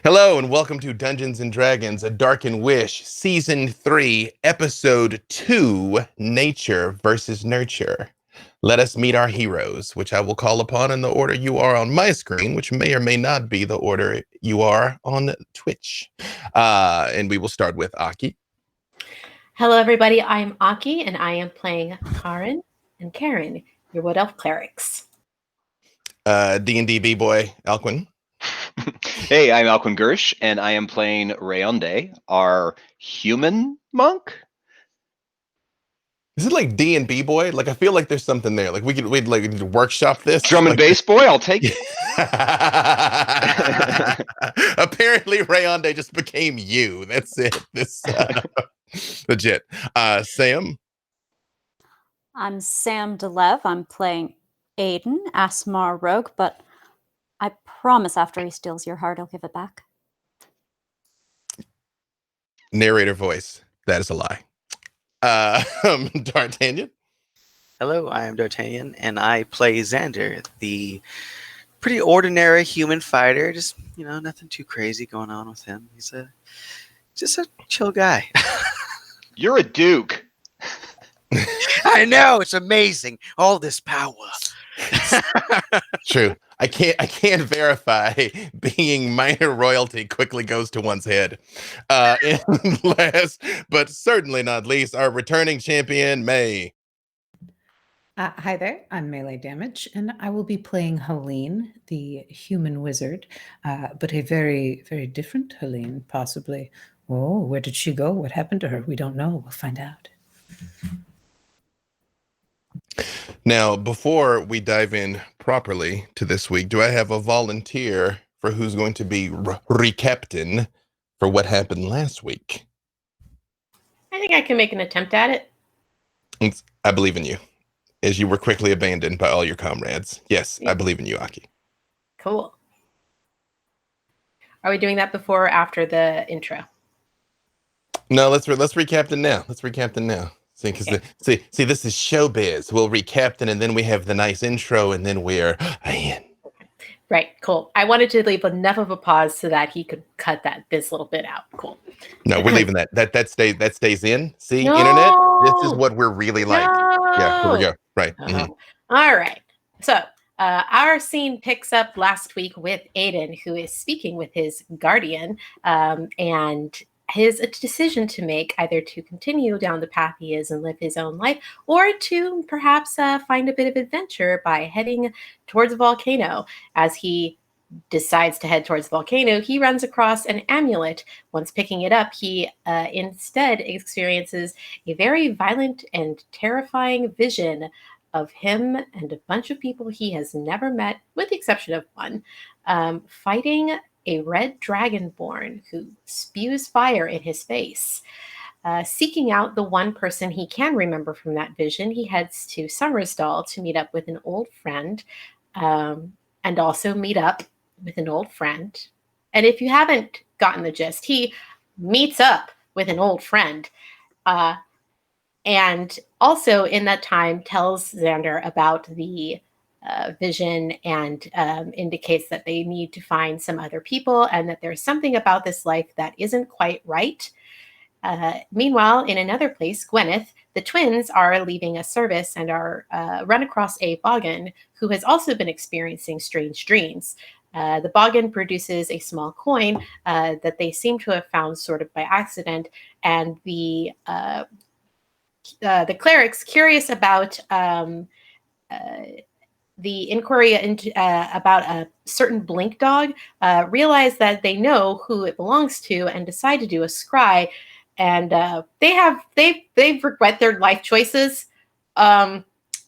Hello and welcome to Dungeons and Dragons: A Darkened Wish, Season 3, Episode 2, Nature versus Nurture. Let us meet our heroes, which I will call upon in the order you are on my screen, which may or may not be the order you are on Twitch. And we will start with Aki. Hello, everybody. I am Aki, and I am playing Karrin and Kerrin, your Wood Elf clerics. D&D B-boy, Alcuin. Hey, I'm Alcuin Gersh, and I am playing Rayonde, our human monk. Is it like D&B boy? Like, I feel like there's something there. Like, we'd like workshop this. Drum and like, bass boy, I'll take it. Apparently, Rayonde just became you. That's it. This legit. Sam. I'm Sam DeLeve. I'm playing Aiden, Asmar Rogue, but I promise after he steals your heart, I'll give it back. Narrator voice. That is a lie. D'Artagnan. Hello, I am D'Artagnan, and I play Xander, the pretty ordinary human fighter. Just, nothing too crazy going on with him. He's just a chill guy. You're a duke. I know, it's amazing. All this power. True. I can't verify being minor royalty quickly goes to one's head. And last, but certainly not least, our returning champion, May. Hi there, I'm Mayleigh Damage, and I will be playing Helene, the human wizard, but a very, very different Helene, possibly. Oh, where did she go? What happened to her? We don't know. We'll find out. Now, before we dive in properly to this week, do I have a volunteer for who's going to be recaptain for what happened last week? I think I can make an attempt at it. I believe in you, as you were quickly abandoned by all your comrades. Yes, I believe in you, Aki. Cool. Are we doing that before or after the intro? No, let's recaptain now. Let's recaptain now. See, because see, this is showbiz. We'll recaptain, and then we have the nice intro, and then we're in. Right, cool. I wanted to leave enough of a pause so that he could cut this little bit out. Cool. No, we're leaving that. That stays in. See, No! Internet. This is what we're really like. No! Yeah, here we go. Right. Mm-hmm. All right. So our scene picks up last week with Aiden, who is speaking with his guardian, and his decision to make, either to continue down the path he is and live his own life, or to perhaps find a bit of adventure by heading towards a volcano. As he decides to head towards the volcano, he runs across an amulet. Once picking it up, he instead experiences a very violent and terrifying vision of him and a bunch of people he has never met, with the exception of one, fighting a red dragonborn who spews fire in his face. Seeking out the one person he can remember from that vision, he heads to Summersdal to meet up with an old friend, and also meet up with an old friend. And if you haven't gotten the gist, he meets up with an old friend, and also in that time tells Xander about the vision and indicates that they need to find some other people and that there's something about this life that isn't quite right. Meanwhile, in another place, Gwyneth, the twins are leaving a service and are run across a boggin who has also been experiencing strange dreams. The boggin produces a small coin that they seem to have found sort of by accident, and the clerics, curious about the inquiry into, about a certain blink dog, realize that they know who it belongs to and decide to do a scry. And they regret their life choices.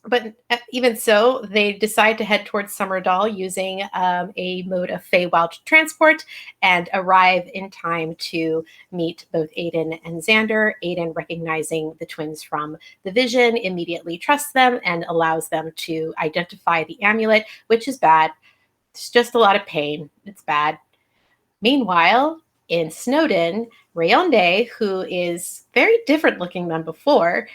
But even so, they decide to head towards Summersdal using a mode of Feywild transport and arrive in time to meet both Aiden and Xander. Aiden, recognizing the twins from the vision, immediately trusts them and allows them to identify the amulet, which is bad. It's just a lot of pain. It's bad. Meanwhile, in Snowdon, Rayonde, who is very different looking than before,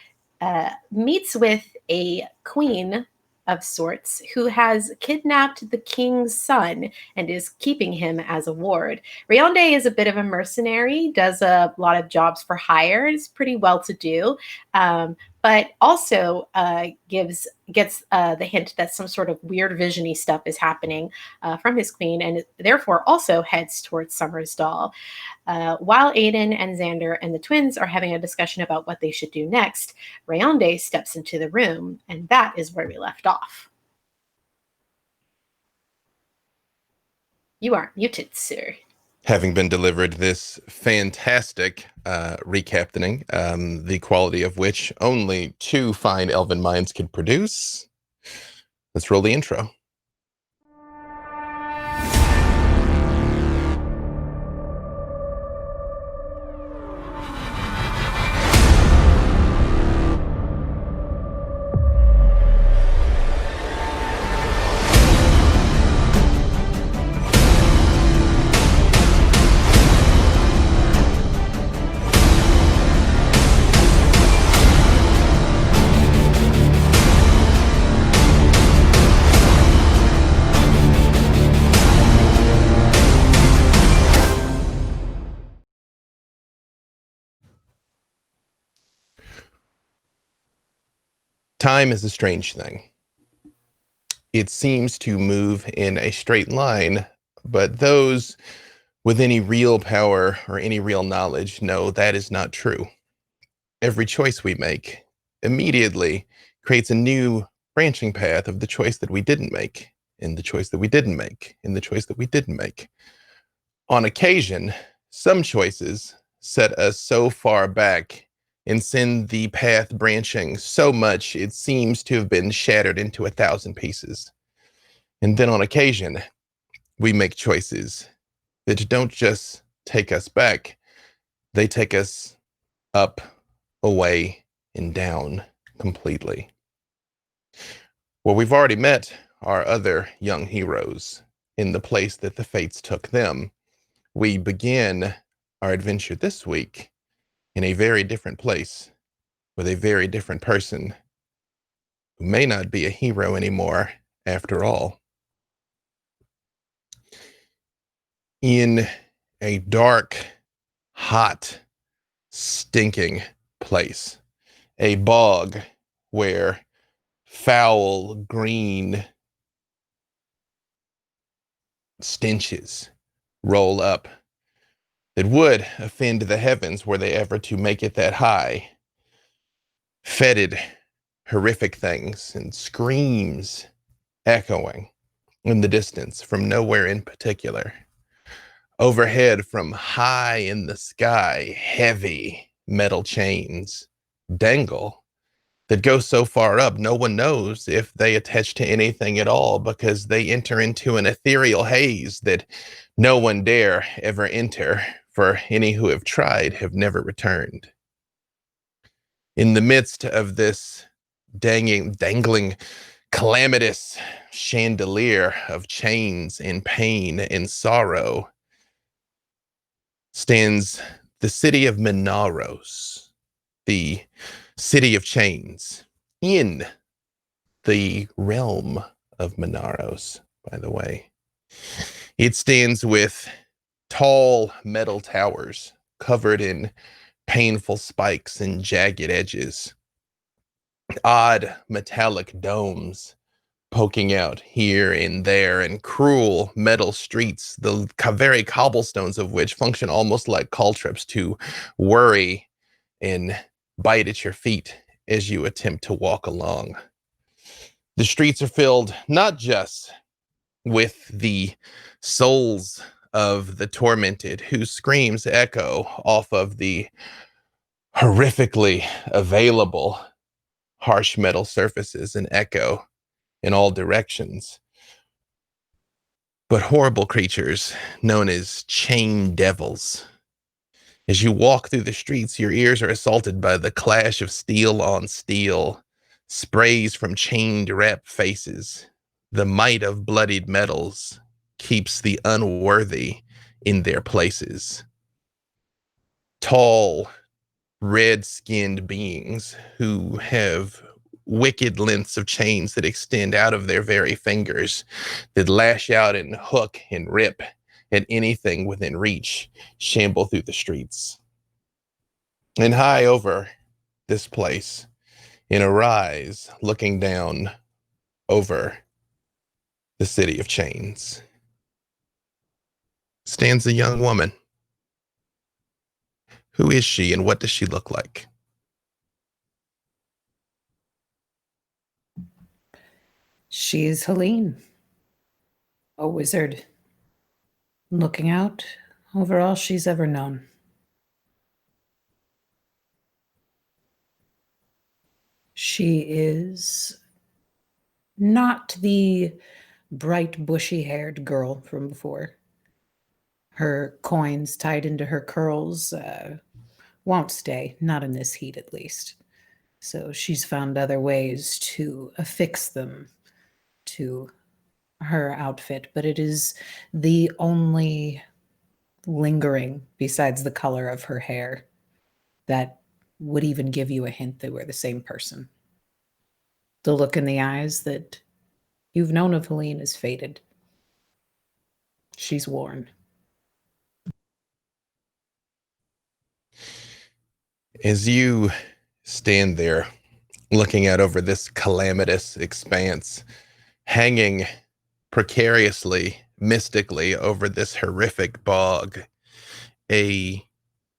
meets with a queen of sorts who has kidnapped the king's son and is keeping him as a ward. Rayonde is a bit of a mercenary, does a lot of jobs for hire, is pretty well to do, but also gets the hint that some sort of weird visiony stuff is happening from his queen, and therefore also heads towards Summersdall. While Aiden and Xander and the twins are having a discussion about what they should do next, Rayonde steps into the room, and that is where we left off. You are muted, sir. Having been delivered this fantastic recaptaining, the quality of which only two fine elven minds could produce, let's roll the intro. Time is a strange thing. It seems to move in a straight line, but those with any real power or any real knowledge know that is not true. Every choice we make immediately creates a new branching path of the choice that we didn't make, and the choice that we didn't make, and the choice that we didn't make. On occasion, some choices set us so far back and send the path branching so much it seems to have been shattered into 1,000 pieces. And then on occasion, we make choices that don't just take us back, they take us up, away, and down completely. Well, we've already met our other young heroes in the place that the fates took them. We begin our adventure this week in a very different place with a very different person who may not be a hero anymore after all. In a dark, hot, stinking place, a bog where foul green stenches roll up that would offend the heavens were they ever to make it that high. Fetid, horrific things and screams echoing in the distance from nowhere in particular. Overhead from high in the sky, heavy metal chains dangle that go so far up no one knows if they attach to anything at all, because they enter into an ethereal haze that no one dare ever enter, for any who have tried have never returned. In the midst of this dangling, calamitous chandelier of chains and pain and sorrow stands the city of Minaros, the city of chains, in the realm of Minaros, by the way. It stands with tall metal towers covered in painful spikes and jagged edges, odd metallic domes poking out here and there, and cruel metal streets, the very cobblestones of which function almost like caltrops to worry and bite at your feet as you attempt to walk along. The streets are filled not just with the souls of the tormented, whose screams echo off of the horrifically available harsh metal surfaces and echo in all directions, but horrible creatures known as chain devils. As you walk through the streets, your ears are assaulted by the clash of steel on steel, sprays from chained wrap faces. The might of bloodied metals keeps the unworthy in their places. Tall, red-skinned beings who have wicked lengths of chains that extend out of their very fingers, that lash out and hook and rip at anything within reach, shamble through the streets. And high over this place, in a rise, looking down over the city of chains, stands a young woman. Who is she and what does she look like? She is Helene, a wizard, looking out over all she's ever known. She is not the bright, bushy-haired girl from before. Her coins tied into her curls won't stay, not in this heat at least. So she's found other ways to affix them to her outfit, but it is the only lingering, besides the color of her hair, that would even give you a hint they were the same person. The look in the eyes that you've known of Helene is faded. She's worn. As you stand there looking out over this calamitous expanse, hanging precariously, mystically over this horrific bog, a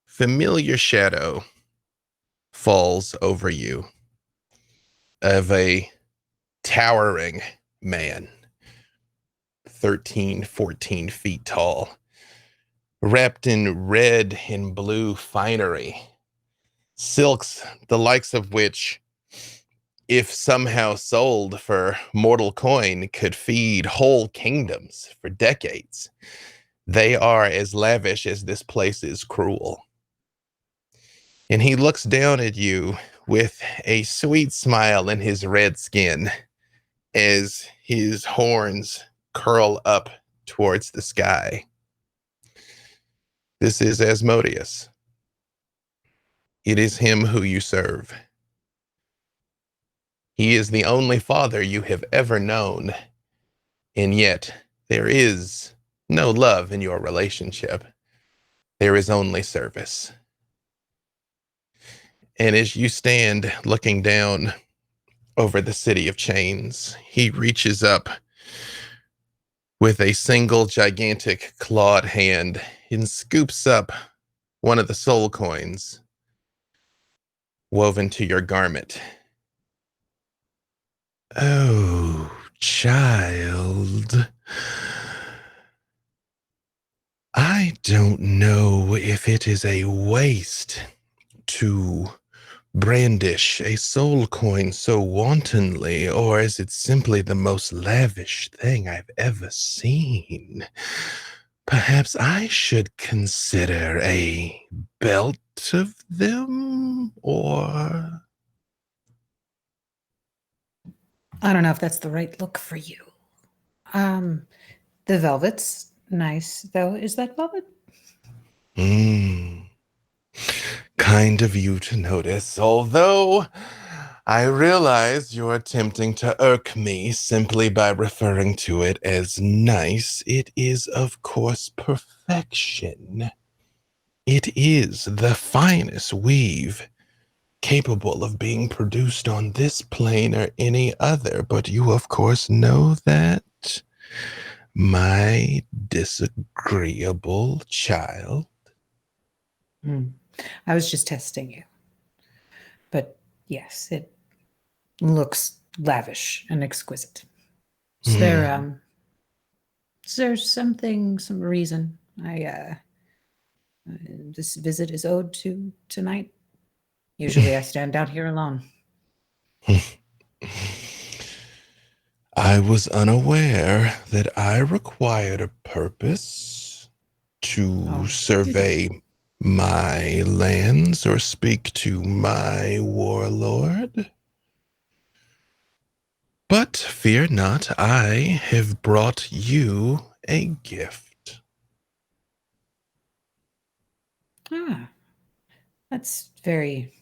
familiar shadow falls over you of a towering man, 13, 14 feet tall, wrapped in red and blue finery, silks the likes of which, if somehow sold for mortal coin, could feed whole kingdoms for decades. They are as lavish as this place is cruel. And he looks down at you with a sweet smile in his red skin as his horns curl up towards the sky. This is Asmodeus. It is him who you serve. He is the only father you have ever known, and yet there is no love in your relationship. There is only service. And as you stand looking down over the city of chains, he reaches up with a single gigantic clawed hand and scoops up one of the soul coins woven to your garment. Oh, child. I don't know if it is a waste to brandish a soul coin so wantonly, or is it simply the most lavish thing I've ever seen? Perhaps I should consider a belt of them, or... I don't know if that's the right look for you. The velvet's nice, though. Is that velvet? Kind of you to notice, although I realize you're attempting to irk me simply by referring to it as nice. It is, of course, perfection. It is the finest weave capable of being produced on this plane or any other, but you, of course, know that, my disagreeable child. I was just testing you. But yes, it looks lavish and exquisite. Is there something, some reason this visit is owed to tonight? Usually I stand out here alone. I was unaware that I required a purpose to survey my lands or speak to my warlord. But fear not, I have brought you a gift. That's very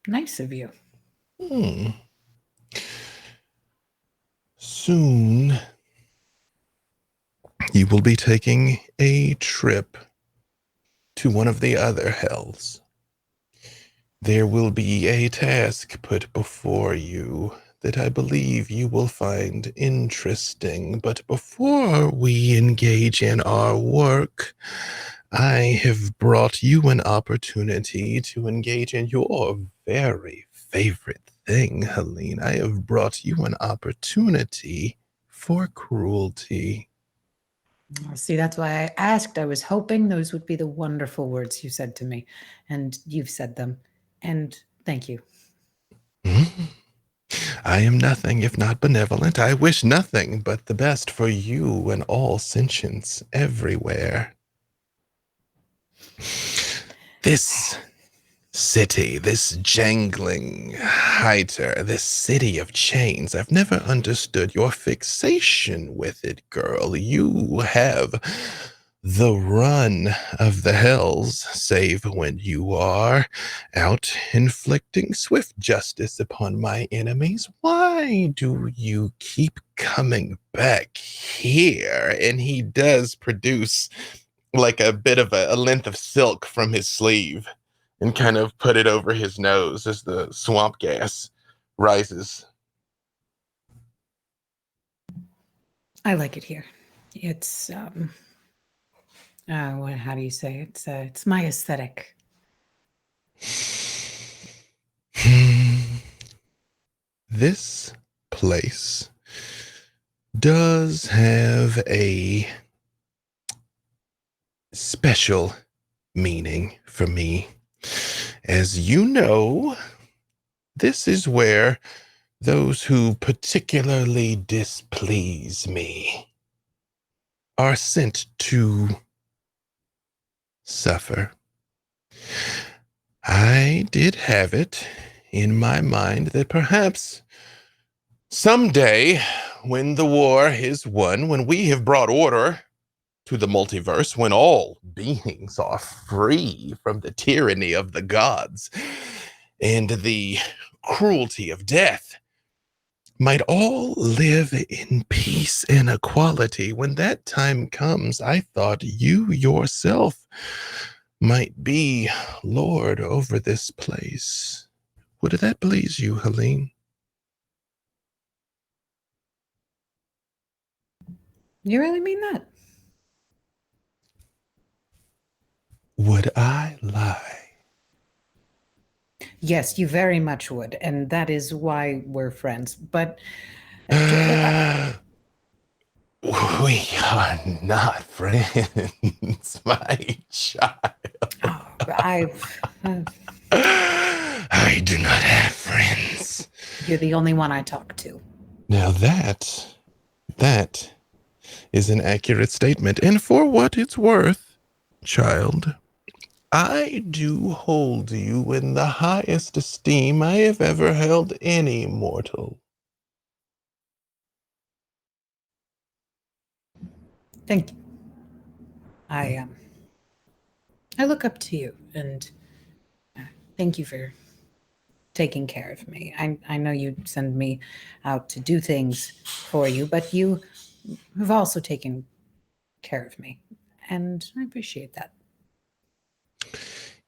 nice of you. Soon, you will be taking a trip to one of the other hells. There will be a task put before you that I believe you will find interesting. But before we engage in our work, I have brought you an opportunity to engage in your very favorite thing, Helene. I have brought you an opportunity for cruelty. See, that's why I asked. I was hoping those would be the wonderful words you said to me, and you've said them. And thank you. I am nothing if not benevolent. I wish nothing but the best for you and all sentients everywhere. This city, this jangling Hyter, this city of chains, I've never understood your fixation with it, girl. You have the run of the hells, save when you are out inflicting swift justice upon my enemies. Why do you keep coming back here? And he does produce like a bit of a length of silk from his sleeve and kind of put it over his nose as the swamp gas rises. I like it here. It's how do you say it? It's my aesthetic. This place does have a special meaning for me. As you know, this is where those who particularly displease me are sent to suffer. I did have it in my mind that perhaps someday, when the war is won, when we have brought order to the multiverse, when all beings are free from the tyranny of the gods and the cruelty of death, might all live in peace and equality. When that time comes, I thought you yourself might be lord over this place. Would that please you, Helene? You really mean that? Would I lie? Yes, you very much would, and that is why we're friends. But We are not friends, my child. I do not have friends. You're the only one I talk to. Now that is an accurate statement. And for what it's worth, child, I do hold you in the highest esteem I have ever held any mortal. Thank you. I look up to you, and thank you for taking care of me. I know you send me out to do things for you, but you have also taken care of me, and I appreciate that.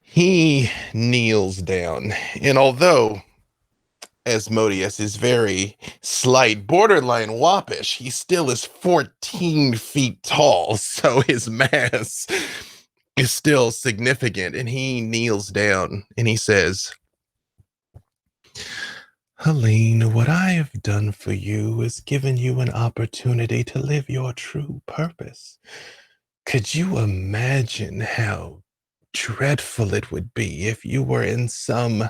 He kneels down, and although Asmodeus is very slight, borderline whoppish, he still is 14 feet tall, so his mass is still significant. And he kneels down and he says, Helene, what I have done for you is given you an opportunity to live your true purpose. Could you imagine how dreadful it would be if you were in some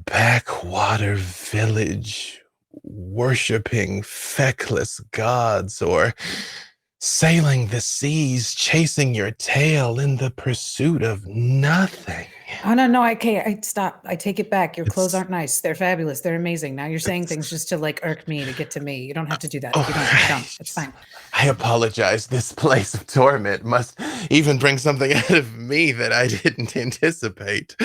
backwater village worshiping feckless gods, or sailing the seas chasing your tail in the pursuit of nothing? Oh, no, I stop. I take it back. Your clothes aren't nice. They're fabulous. They're amazing. Now you're saying things just to like irk me, to get to me. You don't have to do that. You don't. It's fine. I apologize. This place of torment must even bring something out of me that I didn't anticipate.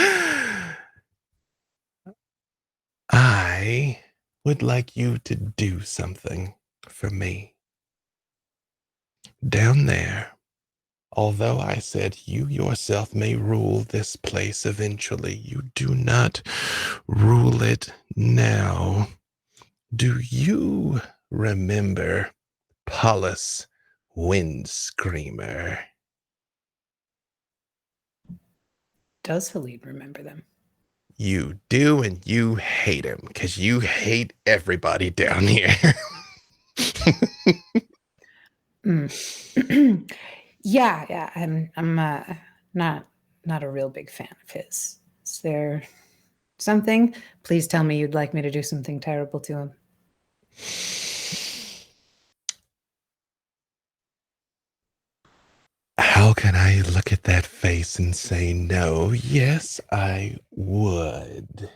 I would like you to do something for me. Down there, although I said you yourself may rule this place eventually, you do not rule it now. Do you remember Paulus Windscreamer? Does Helene remember them? You do, and you hate him because you hate everybody down here. Yeah. I'm not a real big fan of his. Is there something? Please tell me you'd like me to do something terrible to him. How can I look at that face and say no? Yes, I would.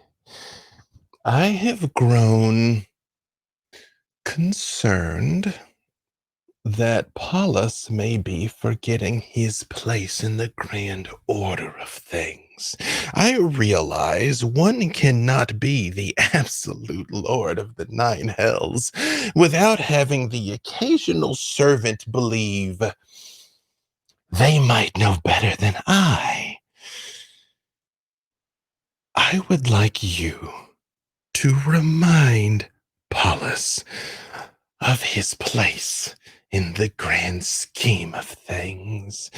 I have grown concerned that Paulus may be forgetting his place in the grand order of things. I realize one cannot be the absolute lord of the nine hells without having the occasional servant believe they might know better than I. I would like you to remind Paulus of his place in the grand scheme of things.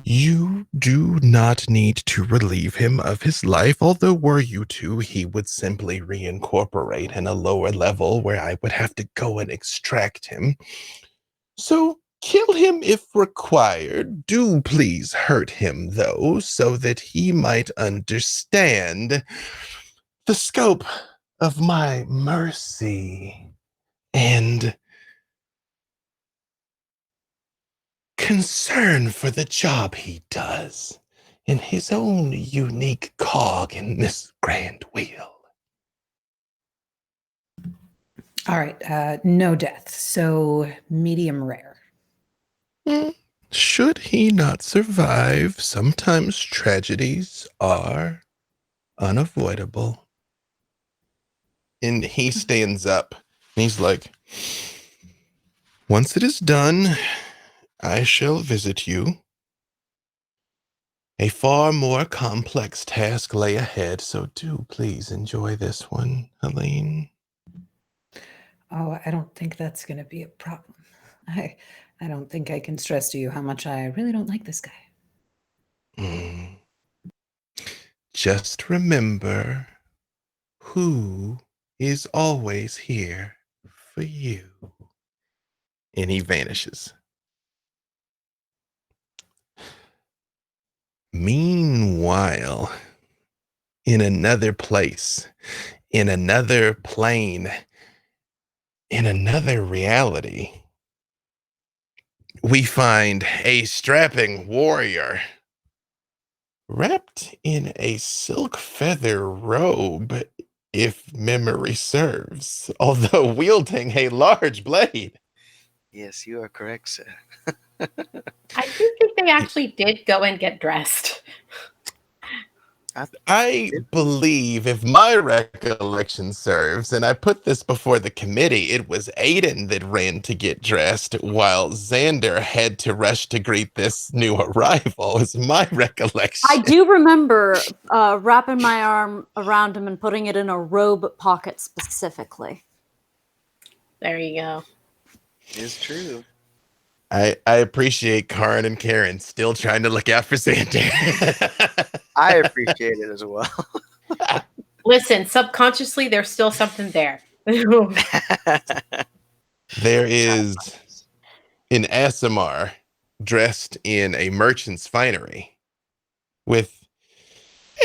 You do not need to relieve him of his life, although were you to, he would simply reincorporate in a lower level where I would have to go and extract him. So kill him if required. Do please hurt him, though, so that he might understand the scope of my mercy and concern for the job he does in his own unique cog in this grand wheel. All right, no death, so medium rare. Should he not survive, sometimes tragedies are unavoidable. And he stands up and he's like, once it is done, I shall visit you. A far more complex task lay ahead, so do please enjoy this one, Helene. Oh, I don't think that's going to be a problem. I don't think I can stress to you how much I really don't like this guy. Just remember who is always here for you. And he vanishes. Meanwhile, in another place, in another plane, in another reality, we find a strapping warrior wrapped in a silk feather robe, if memory serves, although wielding a large blade. Yes, you are correct, sir. I do think they actually did go and get dressed. I believe, if my recollection serves, and I put this before the committee, it was Aiden that ran to get dressed while Xander had to rush to greet this new arrival, is my recollection. I do remember wrapping my arm around him and putting it in a robe pocket specifically. There you go. It's true. I appreciate Karrin and Kerrin still trying to look out for Xander. I appreciate it as well. Listen, subconsciously, there's still something there. There is an Asimar dressed in a merchant's finery. With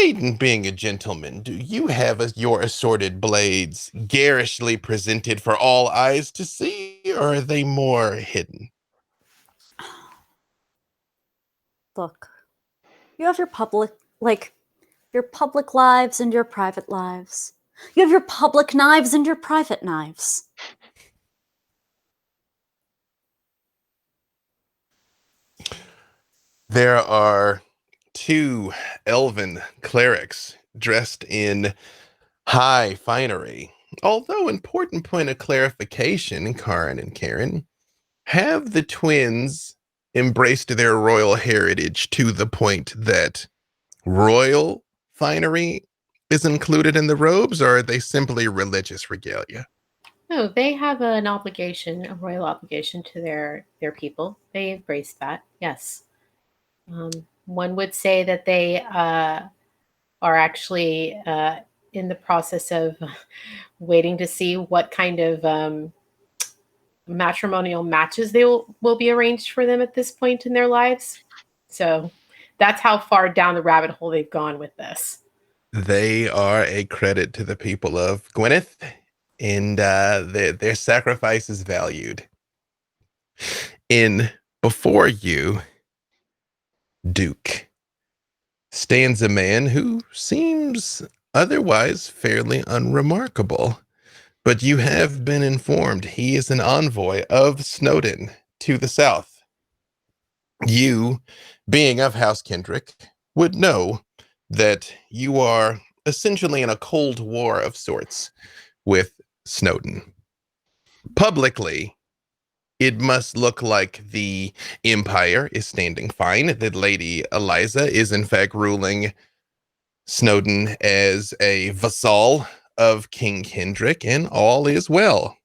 Aiden being a gentleman, do you have your assorted blades garishly presented for all eyes to see, or are they more hidden? Look, you have your public lives and your private lives. You have your public knives and your private knives. There are two elven clerics dressed in high finery Although important point of clarification, Karrin and Kerrin, have the twins embraced their royal heritage to the point that royal finery is included in the robes, or are they simply religious regalia? No, they have an obligation, a royal obligation to their people. They embrace that. Yes. One would say that they are actually in the process of waiting to see what kind of matrimonial matches will be arranged for them at this point in their lives. So that's how far down the rabbit hole they've gone with this. They are a credit to the people of Gwyneth, and their sacrifice is valued. In before you, Duke, stands a man who seems otherwise fairly unremarkable. But you have been informed he is an envoy of Snowden to the south. You, being of House Kendrick, would know that you are essentially in a cold war of sorts with Snowden. Publicly, it must look like the Empire is standing fine, that Lady Eliza is in fact ruling Snowden as a vassal of King Kendrick, and all is well.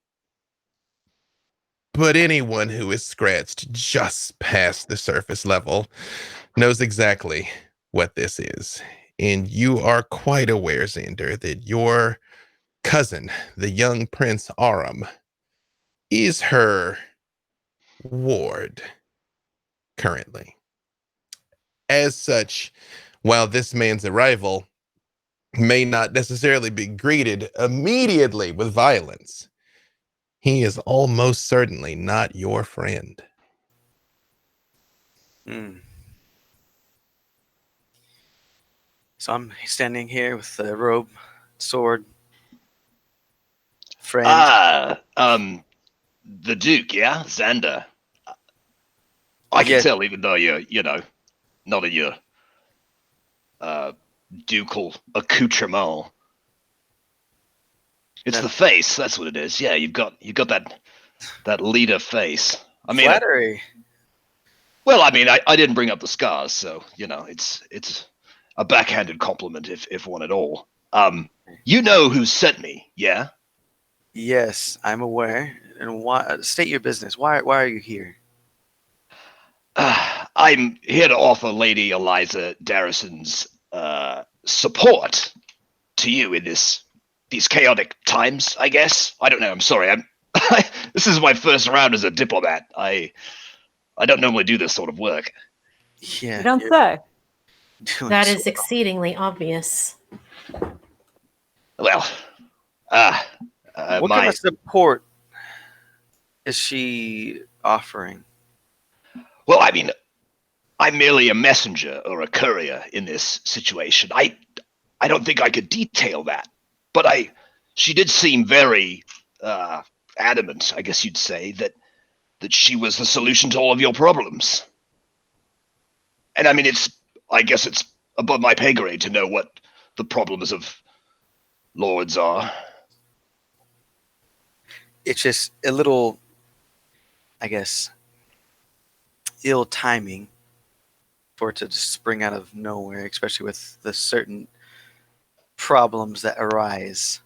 But anyone who is scratched just past the surface level knows exactly what this is. And you are quite aware, Xander, that your cousin, the young Prince Aram, is her ward currently. As such, while this man's arrival may not necessarily be greeted immediately with violence, he is almost certainly not your friend. Hmm. So I'm standing here with the robe, sword, friend. The Duke, yeah? Xander. I can Yes. tell, even though you're, not in your ducal accoutrement. It's the face, that's what it is. Yeah, you've got that leader face. I mean, Flattery. I didn't bring up the scars, so it's a backhanded compliment if one at all. You know who sent me, yeah? Yes, I'm aware. And why? State your business. Why are you here? I'm here to offer Lady Eliza Darrison's support to you in these chaotic times, I guess. I don't know. I'm sorry. This is my first round as a diplomat. I don't normally do this sort of work. Yeah. You don't say. That is exceedingly obvious. Well, what kind of support is she offering? Well, I mean, I'm merely a messenger or a courier in this situation. I don't think I could detail that, but she did seem very adamant, I guess you'd say, that she was the solution to all of your problems. And I mean, I guess it's above my pay grade to know what the problems of lords are. It's just a little, I guess, ill timing for it to just spring out of nowhere, especially with the certain problems that arise.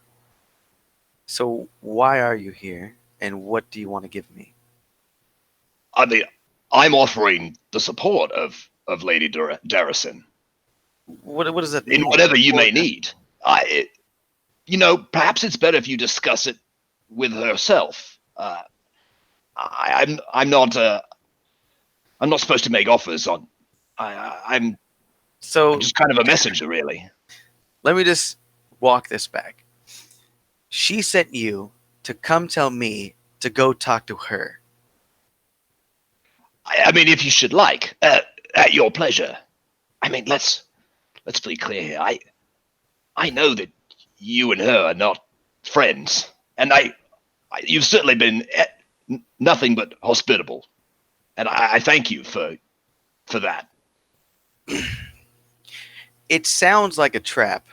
So why are you here, and what do you want to give me? I mean, I'm offering the support of Lady Darrison. What does that mean? In whatever you may need. Perhaps it's better if you discuss it with herself. I'm not supposed to make offers on. I'm just kind of a messenger, really. Let me just walk this back. She sent you to come tell me to go talk to her. I mean, if you should like, at your pleasure. I mean, let's be clear here. I know that you and her are not friends, and you've certainly been nothing but hospitable, and I thank you for that. It sounds like a trap,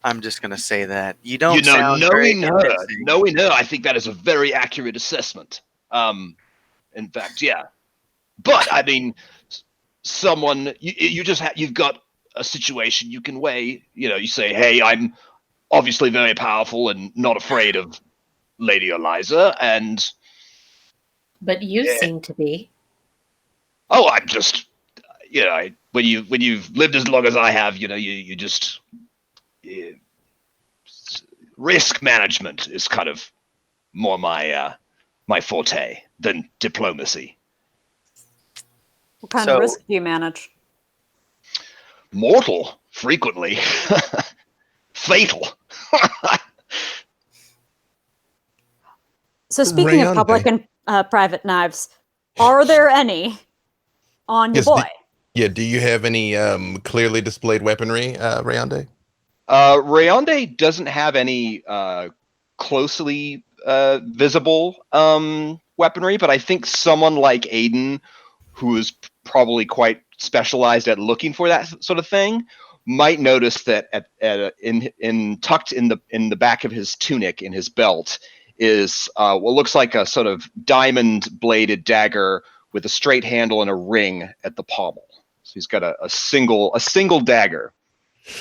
I'm just gonna say that you don't sound very convincing. knowing her, I think that is a very accurate assessment. In fact, yeah. But I mean, someone you've got a situation you can weigh. You say, "Hey, I'm obviously very powerful and not afraid of Lady Eliza," and But you seem to be. oh, I'm just, when you've lived as long as I have, you just risk management is kind of more my forte than diplomacy. What kind of risk do you manage? Mortal, frequently. Fatal. So speaking of public and private knives, are there any on your boy? Do you have any clearly displayed weaponry, Rayonde? Rayonde doesn't have any closely visible weaponry, but I think someone like Aiden, who is probably quite specialized at looking for that sort of thing, might notice that tucked in the back of his tunic in his belt is what looks like a sort of diamond bladed dagger with a straight handle and a ring at the pommel. So he's got a single dagger,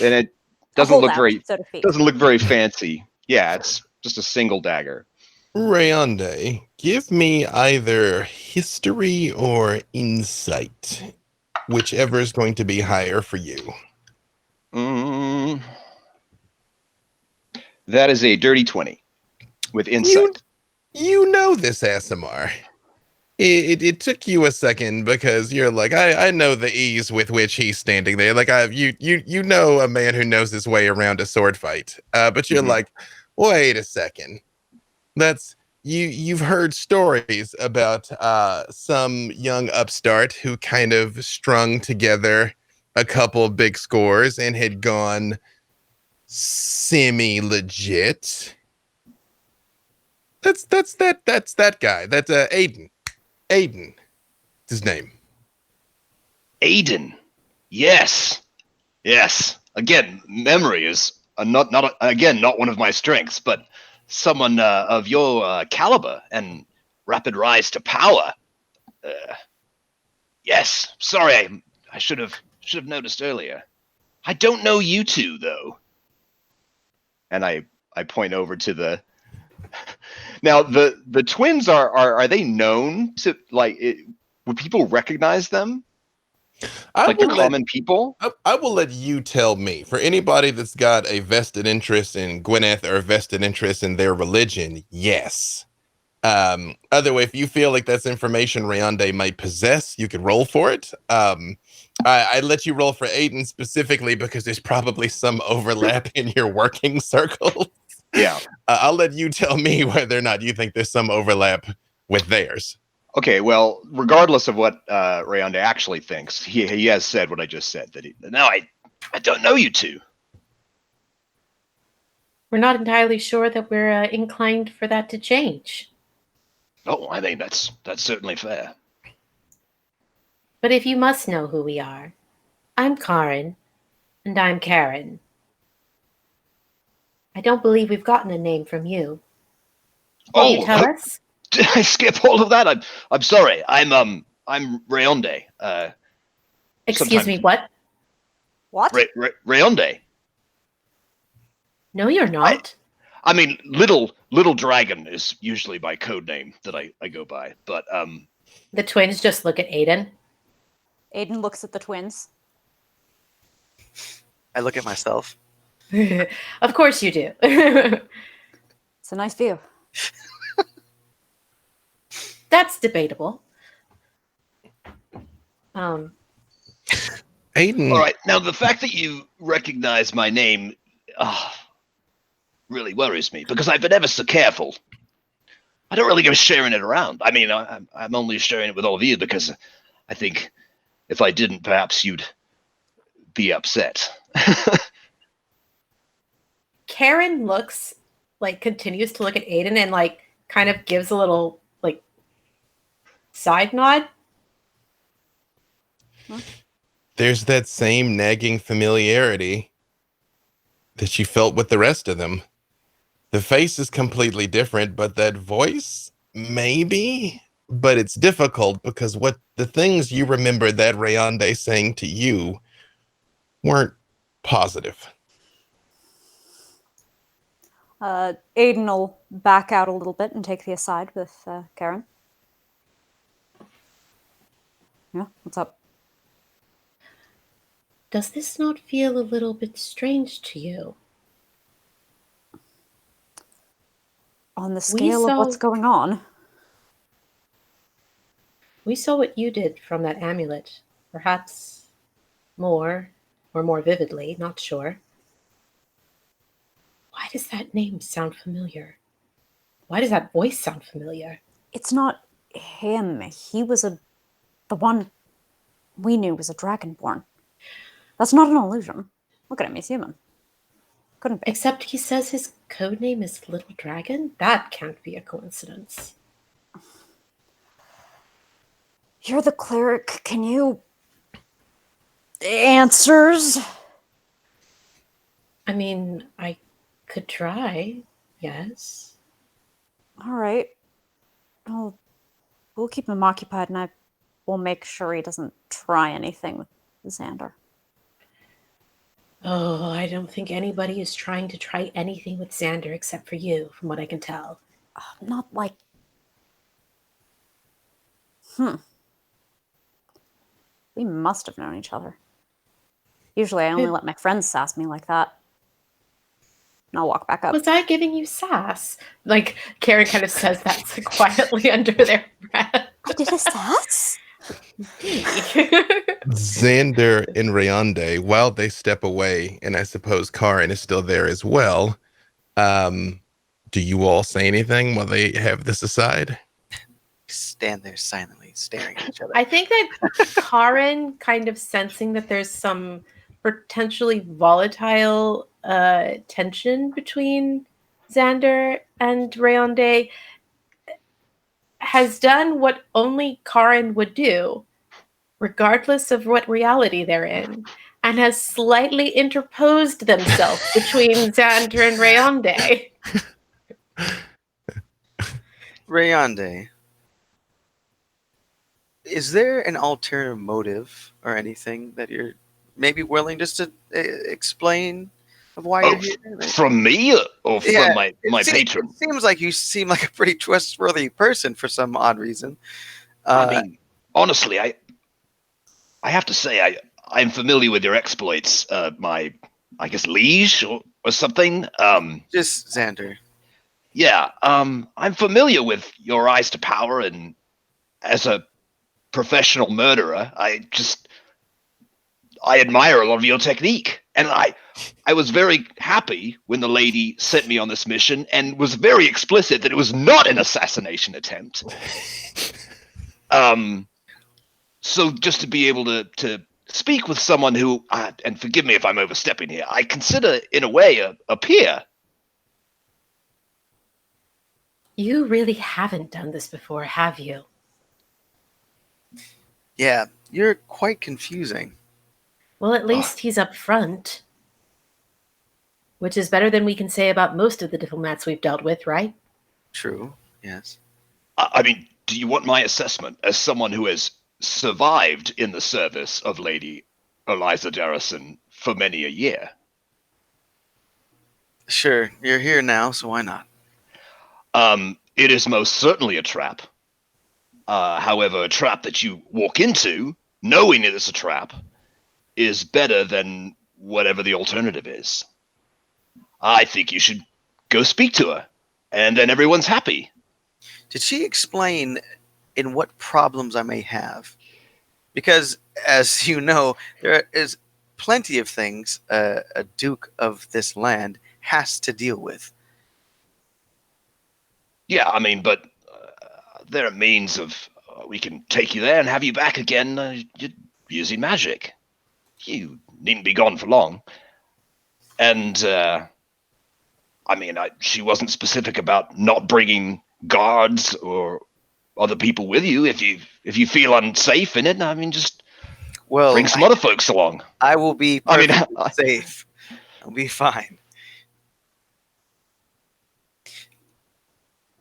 and it doesn't look very fancy. Yeah, it's just a single dagger. Rayonde, give me either history or insight, whichever is going to be higher for you. That is a dirty 20 with insight. You know this, Asimar. It took you a second because you're like, I know the ease with which he's standing there. Like you know a man who knows his way around a sword fight. But you're like, wait a second. You've heard stories about some young upstart who kind of strung together a couple big scores and had gone semi-legit. That's that guy. That's Aiden. Aiden, his name. Aiden. Yes. Again, memory is not one of my strengths, but someone of your caliber and rapid rise to power. Yes. Sorry, I should have noticed earlier. I don't know you two though. And I point over to the. Now the twins are they known to would people recognize them? Common people? I will let you tell me. For anybody that's got a vested interest in Gwyneth or a vested interest in their religion, yes. Other way, if you feel like that's information Rayonde might possess, you could roll for it. I let you roll for Aiden specifically because there's probably some overlap in your working circle. Yeah. I'll let you tell me whether or not you think there's some overlap with theirs. Okay, well, regardless of what Rayonde actually thinks, he has said what I just said. I don't know you two. We're not entirely sure that we're inclined for that to change. Oh, I think that's certainly fair. But if you must know who we are, I'm Karrin, and I'm Kerrin. I don't believe we've gotten a name from you. Will you tell us? Did I skip all of that? I'm sorry. I'm Rayonde. Excuse me, what? What? Rayonde. No, you're not. I mean, little dragon is usually my code name that I go by. But The twins just look at Aiden. Aiden looks at the twins. I look at myself. Of course you do. It's a nice view. That's debatable. Aiden. All right. Now, the fact that you recognize my name really worries me because I've been ever so careful. I don't really go sharing it around. I mean, I'm only sharing it with all of you because I think if I didn't, perhaps you'd be upset. Kerrin continues to look at Aiden and kind of gives a little side nod. There's that same nagging familiarity. that you felt with the rest of them. The face is completely different, but that voice, maybe? But it's difficult because what the things you remember that Rayonde saying to you weren't positive. Aiden will back out a little bit and take the aside with Kerrin. Yeah, what's up? Does this not feel a little bit strange to you? On the scale of what's going on. We saw what you did from that amulet. Perhaps more, or more vividly, not sure. Why does that name sound familiar? Why does that voice sound familiar? It's not him. He was the one we knew was a dragonborn. That's not an illusion. Look at him, he's human. Couldn't be. Except he says his code name is Little Dragon? That can't be a coincidence. You're the cleric. Can you... Answers? I mean, I could try, yes. All right. We'll keep him occupied, and I will make sure he doesn't try anything with Xander. Oh, I don't think anybody is trying to try anything with Xander except for you, from what I can tell. Not like... We must have known each other. Usually I only let my friends sass me like that. And I'll walk back up. Was I giving you sass? Like, Kerrin kind of says that quietly under their breath. I did a sass? Xander and Rayonde, while they step away, and I suppose Karrin is still there as well, do you all say anything while they have this aside? Stand there silently, staring at each other. I think that Karrin, kind of sensing that there's some potentially volatile tension between Xander and Rayonde, has done what only Karrin would do, regardless of what reality they're in, and has slightly interposed themselves between Xander and Rayonde. Rayonde, is there an alternative motive or anything that you're maybe willing just to explain of why you're here? From me or from my patron? It seems like you seem like a pretty trustworthy person for some odd reason. I mean, honestly, I have to say I'm familiar with your exploits. I guess liege or something. Just Xander. Yeah, I'm familiar with your rise to power, and as a professional murderer, I admire a lot of your technique. And I was very happy when the lady sent me on this mission and was very explicit that it was not an assassination attempt. So just to be able to speak with someone who, and forgive me if I'm overstepping here, I consider in a way a peer. You really haven't done this before, have you? Yeah, you're quite confusing. Well, at least he's up front. Which is better than we can say about most of the diplomats we've dealt with, right? True, yes. I mean, do you want my assessment as someone who has survived in the service of Lady Eliza Darrison for many a year? Sure, you're here now, so why not? It is most certainly a trap. However, a trap that you walk into, knowing it is a trap, is better than whatever the alternative is. I think you should go speak to her, and then everyone's happy. Did she explain in what problems I may have? Because, as you know, there is plenty of things a duke of this land has to deal with. Yeah, I mean, but there are means of we can take you there and have you back again using magic. You needn't be gone for long. And, I mean, she wasn't specific about not bringing guards or other people with you if you feel unsafe in it. I mean, just bring some other folks along. I will be perfectly safe. I'll be fine.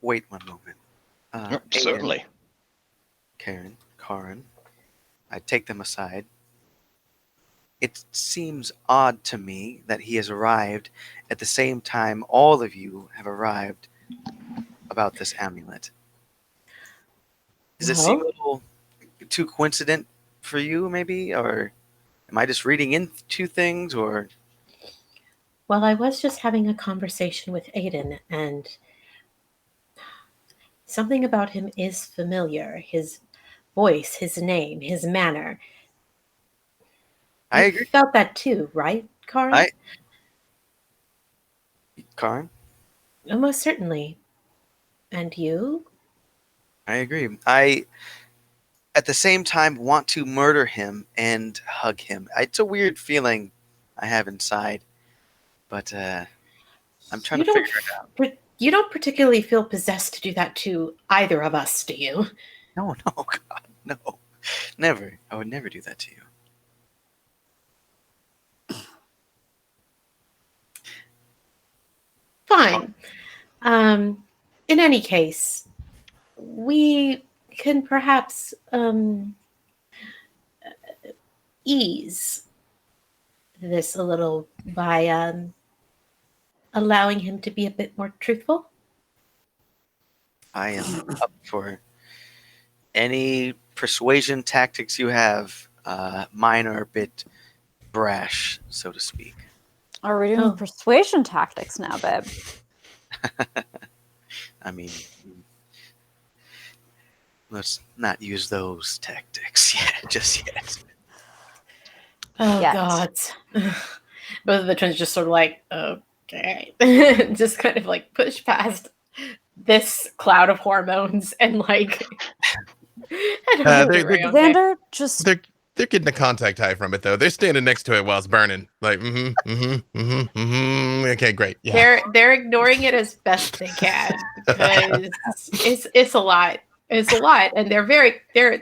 wait one moment. Aiden, Certainly. Karrin, I take them aside. It seems odd to me that he has arrived at the same time all of you have arrived about this amulet. Does it seem a little too coincident for you, maybe? Or am I just reading into things? Or Well, I was just having a conversation with Aiden, and something about him is familiar. His voice, his name, his manner. I You agree. felt that too, right, Karrin? Karrin? Most certainly. And you? I agree. I, at the same time, want to murder him and hug him. It's a weird feeling I have inside, but I'm trying to figure it out. You don't particularly feel possessed to do that to either of us, do you? No, God, no. Never. I would never do that to you. Fine. In any case, we can perhaps ease this a little by allowing him to be a bit more truthful. I am up for any persuasion tactics you have. Mine are a bit brash, so to speak. Are we doing persuasion tactics now, babe? I mean, let's not use those tactics just yet. Oh, Yes. God. Both of the twins just sort of like, okay. Just kind of like push past this cloud of hormones and like... Xander, just... They're getting a contact high from it, though. They're standing next to it while it's burning. Like, okay, great. Yeah. They're ignoring it as best they can because it's a lot. It's a lot, and they're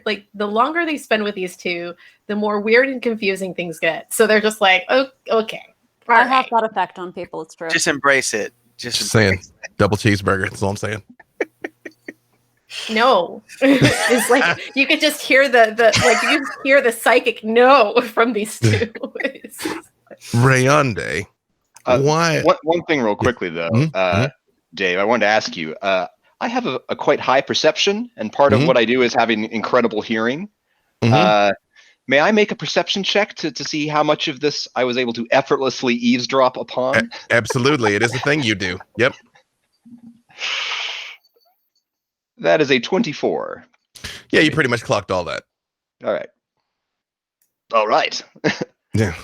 like, the longer they spend with these two, the more weird and confusing things get. So they're just like, oh, okay. I have that effect on people. It's true. Just embrace it. Just saying, double cheeseburger. That's all I'm saying. No, it's like you could just hear you hear the psychic no from these two. Rayonde, why? One thing, real quickly though, Dave, I wanted to ask you. I have a quite high perception, and part of what I do is having incredible hearing. May I make a perception check to see how much of this I was able to effortlessly eavesdrop upon? Absolutely, it is a thing you do. Yep. That is a 24. Yeah, you pretty much clocked all that. All right. Yeah.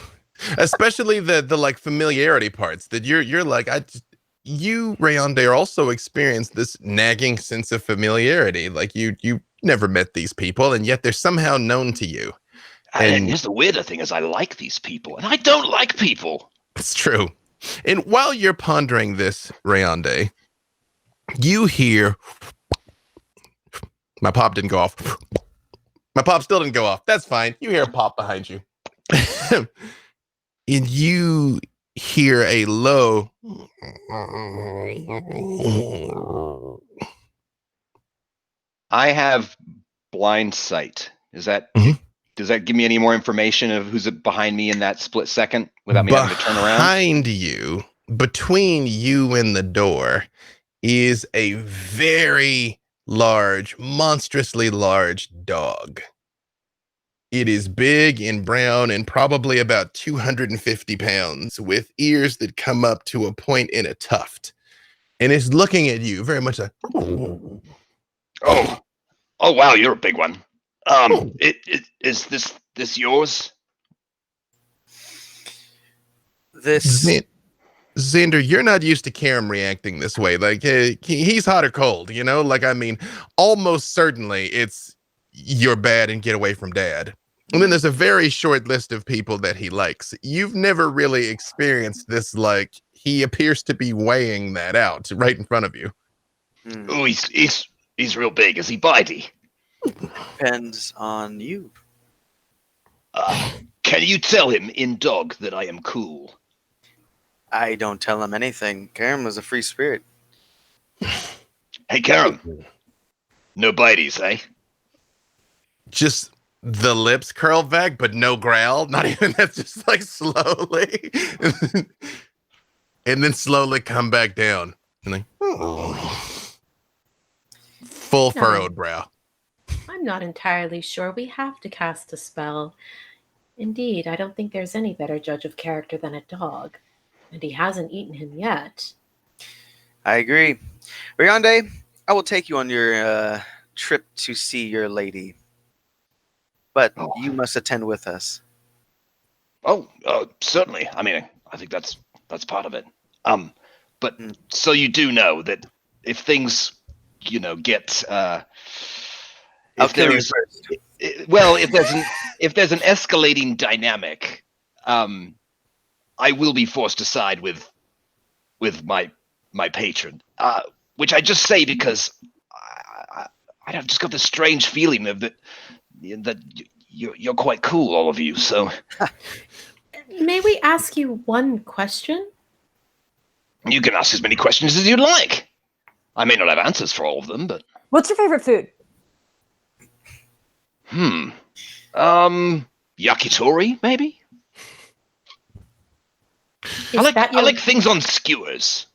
Especially the like familiarity parts that you're like, you, Rayonde, are also experienced this nagging sense of familiarity. Like you never met these people, and yet they're somehow known to you. And here's the weirder thing is I like these people, and I don't like people. It's true. And while you're pondering this, Rayonde, you hear... My pop didn't go off. My pop still didn't go off. That's fine. You hear a pop behind you. And you hear a low... I have blind sight. Does that give me any more information of who's behind me in that split second without me having to turn around? Behind you, between you and the door, is a very... large, monstrously large dog. It is big and brown and probably about 250 pounds, with ears that come up to a point in a tuft, and is looking at you very much like, oh wow, you're a big one. Is this yours? Xander, you're not used to Kerrin reacting this way. Like, he's hot or cold, you know? Like, I mean, almost certainly it's you're bad and get away from dad. And then there's a very short list of people that he likes. You've never really experienced this, like, he appears to be weighing that out right in front of you. Oh, he's real big. Is he bitey? Depends on you. Can you tell him in dog that I am cool? I don't tell him anything. Kerrin was a free spirit. Hey, Kerrin. No biteys, eh? Just the lips curl back, but no growl. Not even that's just like slowly. And then slowly come back down. And like, full No. furrowed brow. I'm not entirely sure we have to cast a spell. Indeed, I don't think there's any better judge of character than a dog. And he hasn't eaten him yet. I agree. Rayonde, I will take you on your trip to see your lady. But you must attend with us. Oh, certainly. I mean, I think that's part of it. But so you do know that if things, get I'll kill you first. if there's an escalating dynamic, I will be forced to side with my patron. Which I just say because I've just got this strange feeling that you're quite cool, all of you. So, May we ask you one question? you can ask as many questions as you'd like. I may not have answers for all of them, but What's your favorite food? yakitori, maybe. I like things on skewers.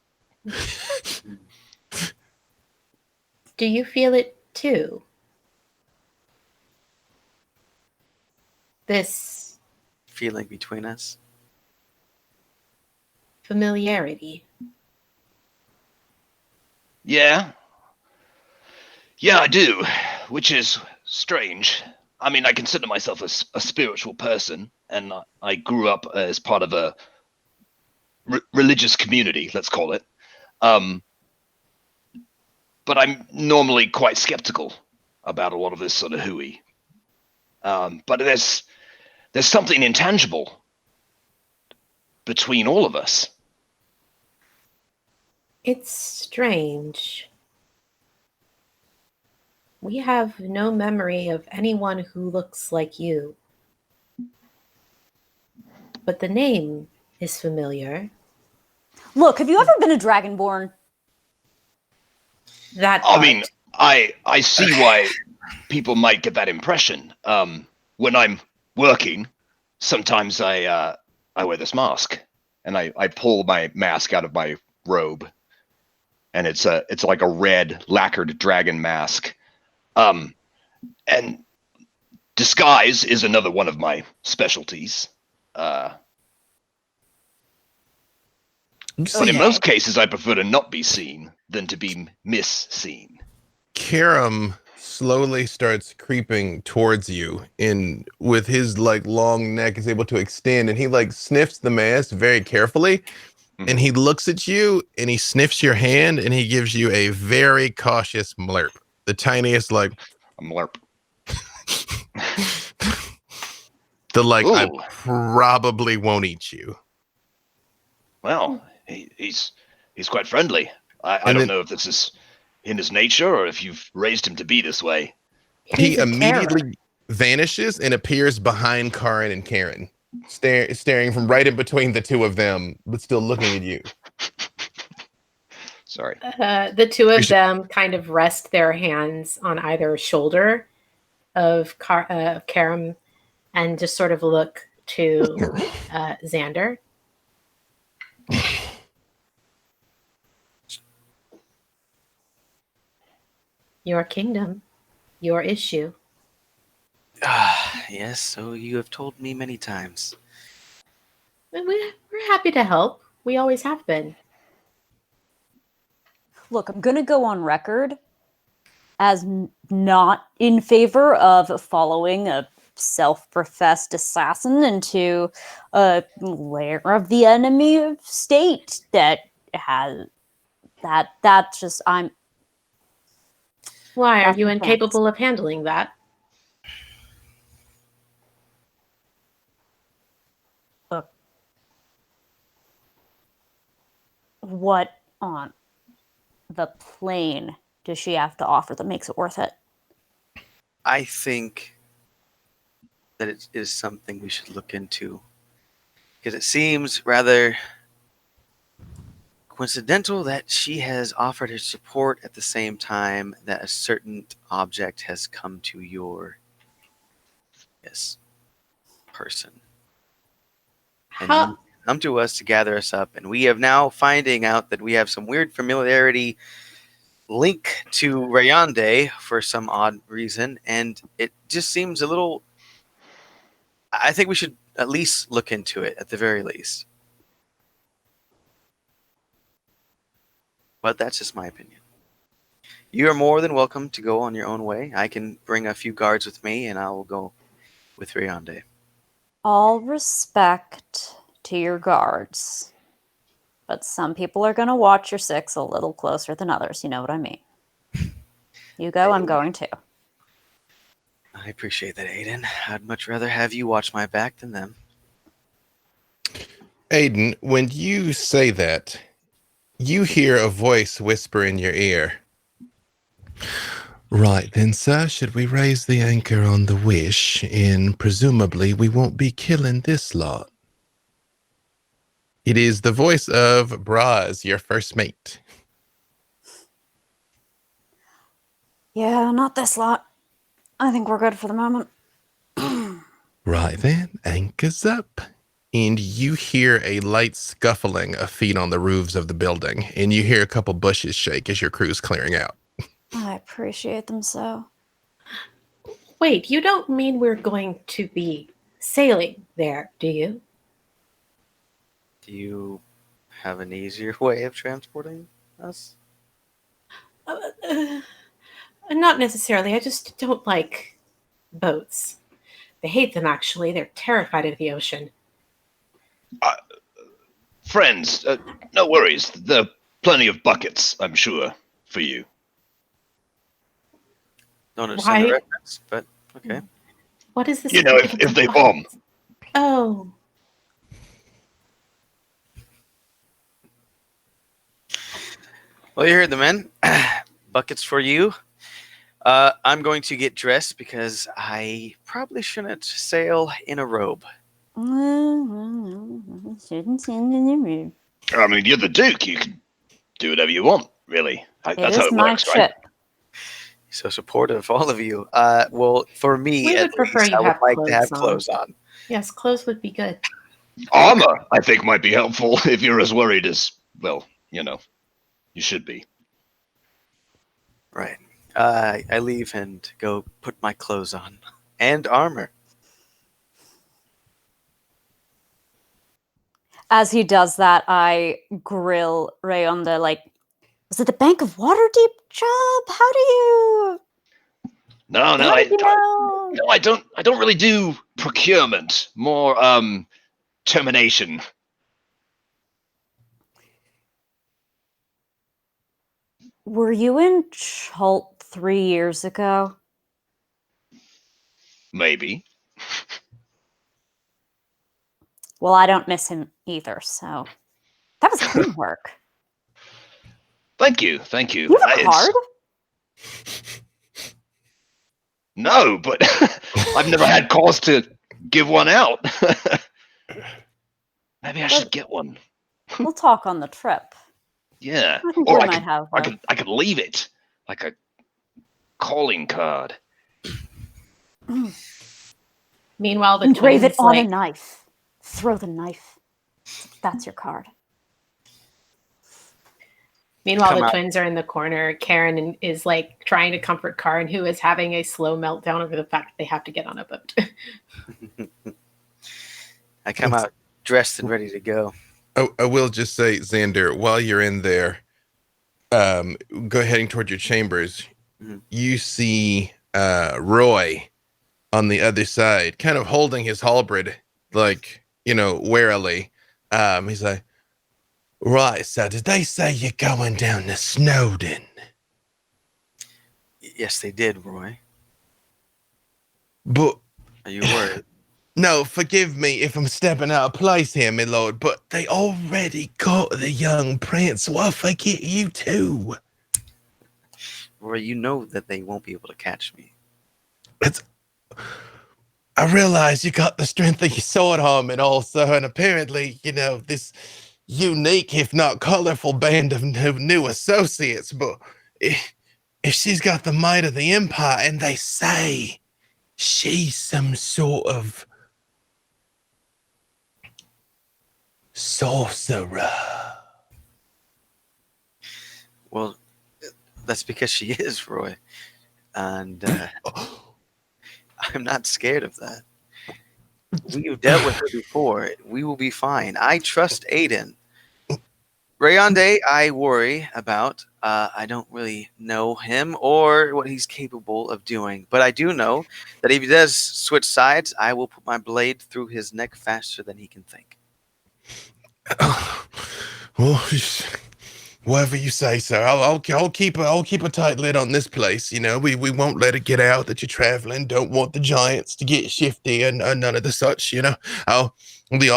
Do you feel it too? This feeling between us? Familiarity. Yeah, I do, which is strange. I mean, I consider myself a spiritual person, and I grew up as part of a religious community, let's call it. But I'm normally quite skeptical about a lot of this sort of hooey. But there's something intangible between all of us. It's strange. We have no memory of anyone who looks like you. But the name is familiar. Look, have you ever been a Dragonborn? That I mean, I see why people might get that impression. When I'm working, sometimes I wear this mask, and I pull my mask out of my robe, and it's like a red lacquered dragon mask. And disguise is another one of my specialties. But in most cases, I prefer to not be seen than to be misseen. Kerrin slowly starts creeping towards you, and with his like long neck is able to extend, and he like sniffs the mask very carefully, and he looks at you and he sniffs your hand and he gives you a very cautious mlerp, the tiniest like a mlerp. The like Ooh. I probably won't eat you. Well, he's quite friendly. I don't know if this is in his nature or if you've raised him to be this way. He immediately vanishes and appears behind Karrin and Kerrin, staring from right in between the two of them, but still looking at you. Sorry. The two of them kind of rest their hands on either shoulder of Kerrin and just sort of look to Xander. Your kingdom, your issue. Yes, so you have told me many times. We're happy to help. We always have been. Look, I'm going to go on record as not in favor of following a self-professed assassin into a lair of the enemy state that has that's just Why are you incapable of handling that? Look, what on the plane does she have to offer that makes it worth it? I think that it is something we should look into, because it seems rather coincidental that she has offered her support at the same time that a certain object has come to your person. And How? you come to us to gather us up, and we have now finding out that we have some weird familiarity link to Rayonde for some odd reason, and it just seems a little. I think we should at least look into it at the very least. But that's just my opinion. You are more than welcome to go on your own way. I can bring a few guards with me, and I will go with Rayonde. All respect to your guards, but some people are going to watch your six a little closer than others. You know what I mean? You go, I'm going too. I appreciate that, Aiden. I'd much rather have you watch my back than them. Aiden, when you say that, you hear a voice whisper in your ear. Right then, sir, should we raise the anchor on the Wish, and presumably we won't be killing this lot? It is the voice of Braz, your first mate. Yeah, not this lot. I think we're good for the moment. Right then, anchor's up. And you hear a light scuffling of feet on the roofs of the building, and you hear a couple bushes shake as your crew's clearing out. I appreciate them so. Wait, you don't mean we're going to be sailing there, do you? Do you have an easier way of transporting us? Not necessarily. I just don't like boats. They hate them, actually. They're terrified of the ocean. Friends, no worries. There are plenty of buckets, I'm sure, for you. Don't understand the Why? reference, but okay. What is this? You know, if they bomb. Oh. Well, you heard the men. Buckets for you. I'm going to get dressed because I probably shouldn't sail in a robe. Shouldn't send in the room. I mean, you're the Duke. You can do whatever you want, really. It That's how is it my works, ship. right? So supportive of all of you. Well, for me, We at would prefer least, you I would have like to have clothes clothes on. Yes, clothes would be good. Armor, I think, might be helpful if you're as worried as, well, you know, you should be. Right. I leave and go put my clothes on. And armor. As he does that, I grill Rayonde like, was it the Bank of Waterdeep job? How do you... No, How did you know? no, I don't really do procurement. More termination. Were you in Chult 3 years ago? Maybe. Well, I don't miss him either, so... That was clean work. Thank you. You have a card? No, but I've never had cause to give one out. Maybe I should get one. We'll talk on the trip. Yeah. I think Or we I might could, have I could leave it like a calling card. Meanwhile, the Engrave it twins, on a like, knife. Throw the knife. That's your card. Meanwhile, Come the out. twins are in the corner. Karen is like trying to comfort Karrin, who is having a slow meltdown over the fact that they have to get on a boat. I come out dressed and ready to go. I will just say, Xander, while you're in there, go heading toward your chambers. Mhm. You see Roy on the other side, kind of holding his halberd, like, warily. He's like, right, so did they say you're going down to Snowden? Yes, they did, Roy. But Are you worried? no, forgive me if I'm stepping out of place here, my lord, but they already got the young prince. Well, forget you too. Roy, you know that they won't be able to catch me. I realize you got the strength of your sword arm and also, and apparently, this unique, if not colorful, band of new associates, but if she's got the might of the Empire, and they say she's some sort of sorcerer. Well, that's because she is, Roy. And I'm not scared of that. We've dealt with her before. We will be fine. I trust Aiden. Rayonde, I worry about. I don't really know him or what he's capable of doing. But I do know that if he does switch sides, I will put my blade through his neck faster than he can think. Well, whatever you say, sir. I'll keep a tight lid on this place. You know, we won't let it get out that you're traveling. Don't want the giants to get shifty and none of the such. You know, I'll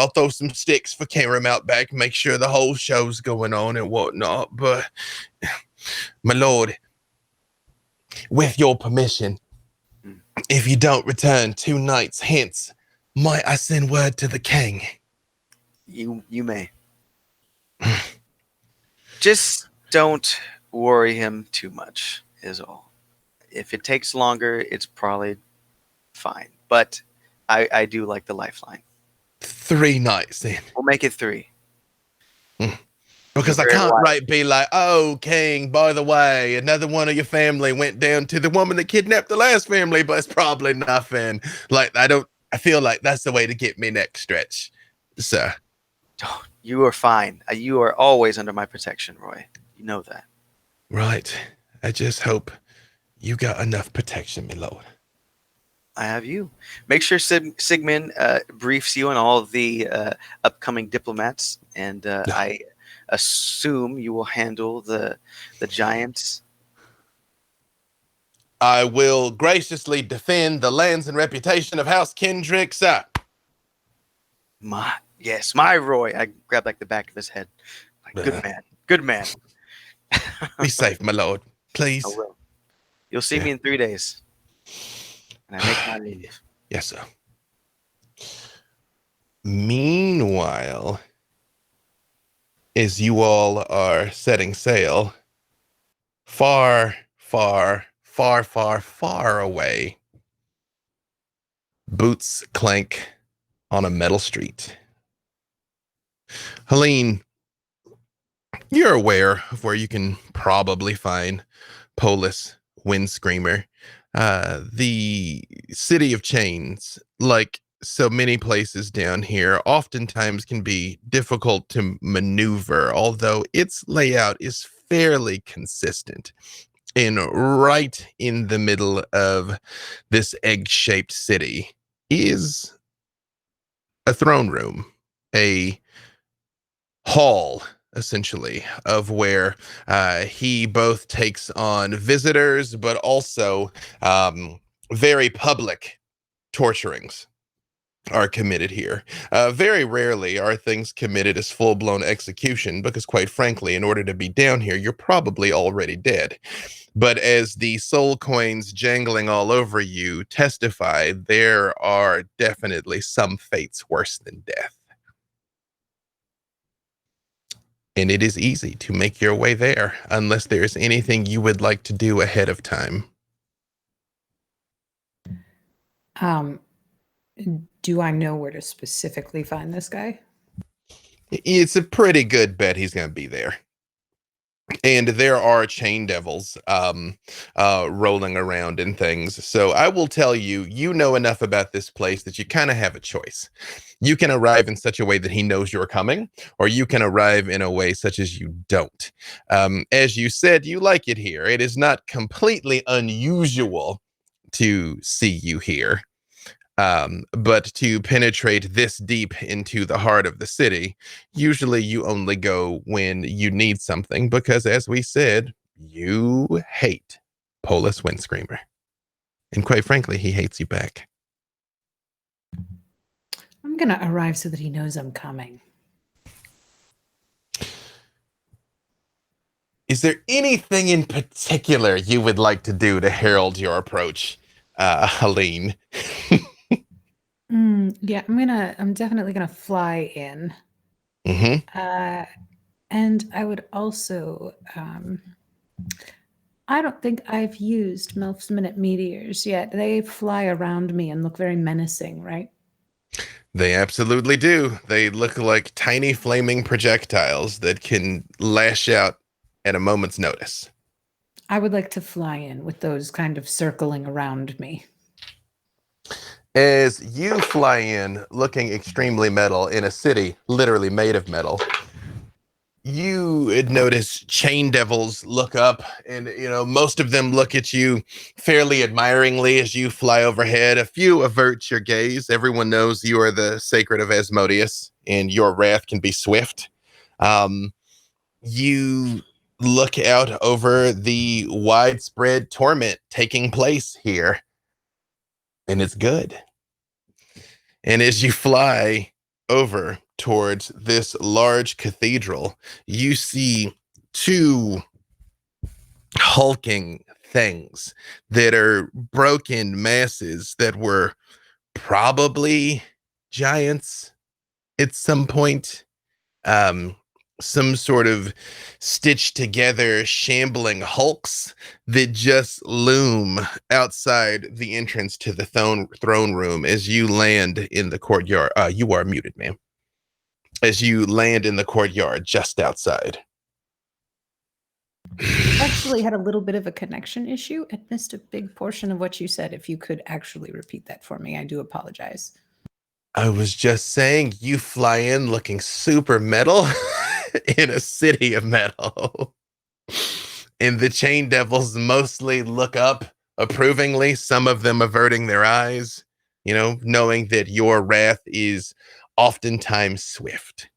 throw some sticks for Kerrin out back, make sure the whole show's going on and whatnot. But my lord, with your permission, if you don't return 2 nights hence, might I send word to the king? You may. Just don't worry him too much, is all. If it takes longer, it's probably fine. But I do like the lifeline. 3 nights then. We'll make it 3. Because I can't be like, oh, king, by the way, another one of your family went down to the woman that kidnapped the last family, but it's probably nothing. Like, I feel like that's the way to get me next stretch. So. You are fine. You are always under my protection, Roy. You know that. Right. I just hope you got enough protection, my lord. I have you. Make sure Sigmund briefs you on all of the upcoming diplomats, and I assume you will handle the giants. I will graciously defend the lands and reputation of House Kendrick, sir. My Roy. I grabbed like the back of his head. Like, good man. Be safe, my lord. Please. I will. You'll see me in 3 days. And I make my leave. Yes, sir. Meanwhile, as you all are setting sail, far away, boots clank on a metal street. Helene, you're aware of where you can probably find Polis Windscreamer. The City of Chains, like so many places down here, oftentimes can be difficult to maneuver, although its layout is fairly consistent. And right in the middle of this egg-shaped city is a throne room, a hall, essentially, of where he both takes on visitors, but also very public torturings are committed here. Very rarely are things committed as full-blown execution, because quite frankly, in order to be down here, you're probably already dead. But as the soul coins jangling all over you testify, there are definitely some fates worse than death. And it is easy to make your way there, unless there's anything you would like to do ahead of time. Do I know where to specifically find this guy? It's a pretty good bet he's going to be there. And there are chain devils rolling around and things. So I will tell you, you know enough about this place that you kind of have a choice. You can arrive in such a way that he knows you're coming, or you can arrive in a way such as you don't. As you said, you like it here. It is not completely unusual to see you here. But to penetrate this deep into the heart of the city, usually you only go when you need something, because as we said, you hate Polis Windscreamer. And quite frankly, he hates you back. I'm going to arrive so that he knows I'm coming. Is there anything in particular you would like to do to herald your approach, Helene? Yeah, I'm definitely gonna fly in And I would also, I don't think I've used Melf's Minute Meteors yet. They fly around me and look very menacing, right? They absolutely do. They look like tiny flaming projectiles that can lash out at a moment's notice. I would like to fly in with those kind of circling around me. As you fly in, looking extremely metal in a city literally made of metal, you would notice chain devils look up, and most of them look at you fairly admiringly as you fly overhead. A few avert your gaze. Everyone knows you are the sacred of Asmodeus, and your wrath can be swift. You look out over the widespread torment taking place here, and it's good. And as you fly over towards this large cathedral, you see two hulking things that are broken masses that were probably giants at some point. Some sort of stitched together shambling hulks that just loom outside the entrance to the throne room as you land in the courtyard. You are muted, ma'am. As you land in the courtyard just outside. Actually had a little bit of a connection issue and missed a big portion of what you said. If you could actually repeat that for me, I do apologize. I was just saying you fly in looking super metal in a city of metal. And the chain devils mostly look up approvingly, some of them averting their eyes, knowing that your wrath is oftentimes swift.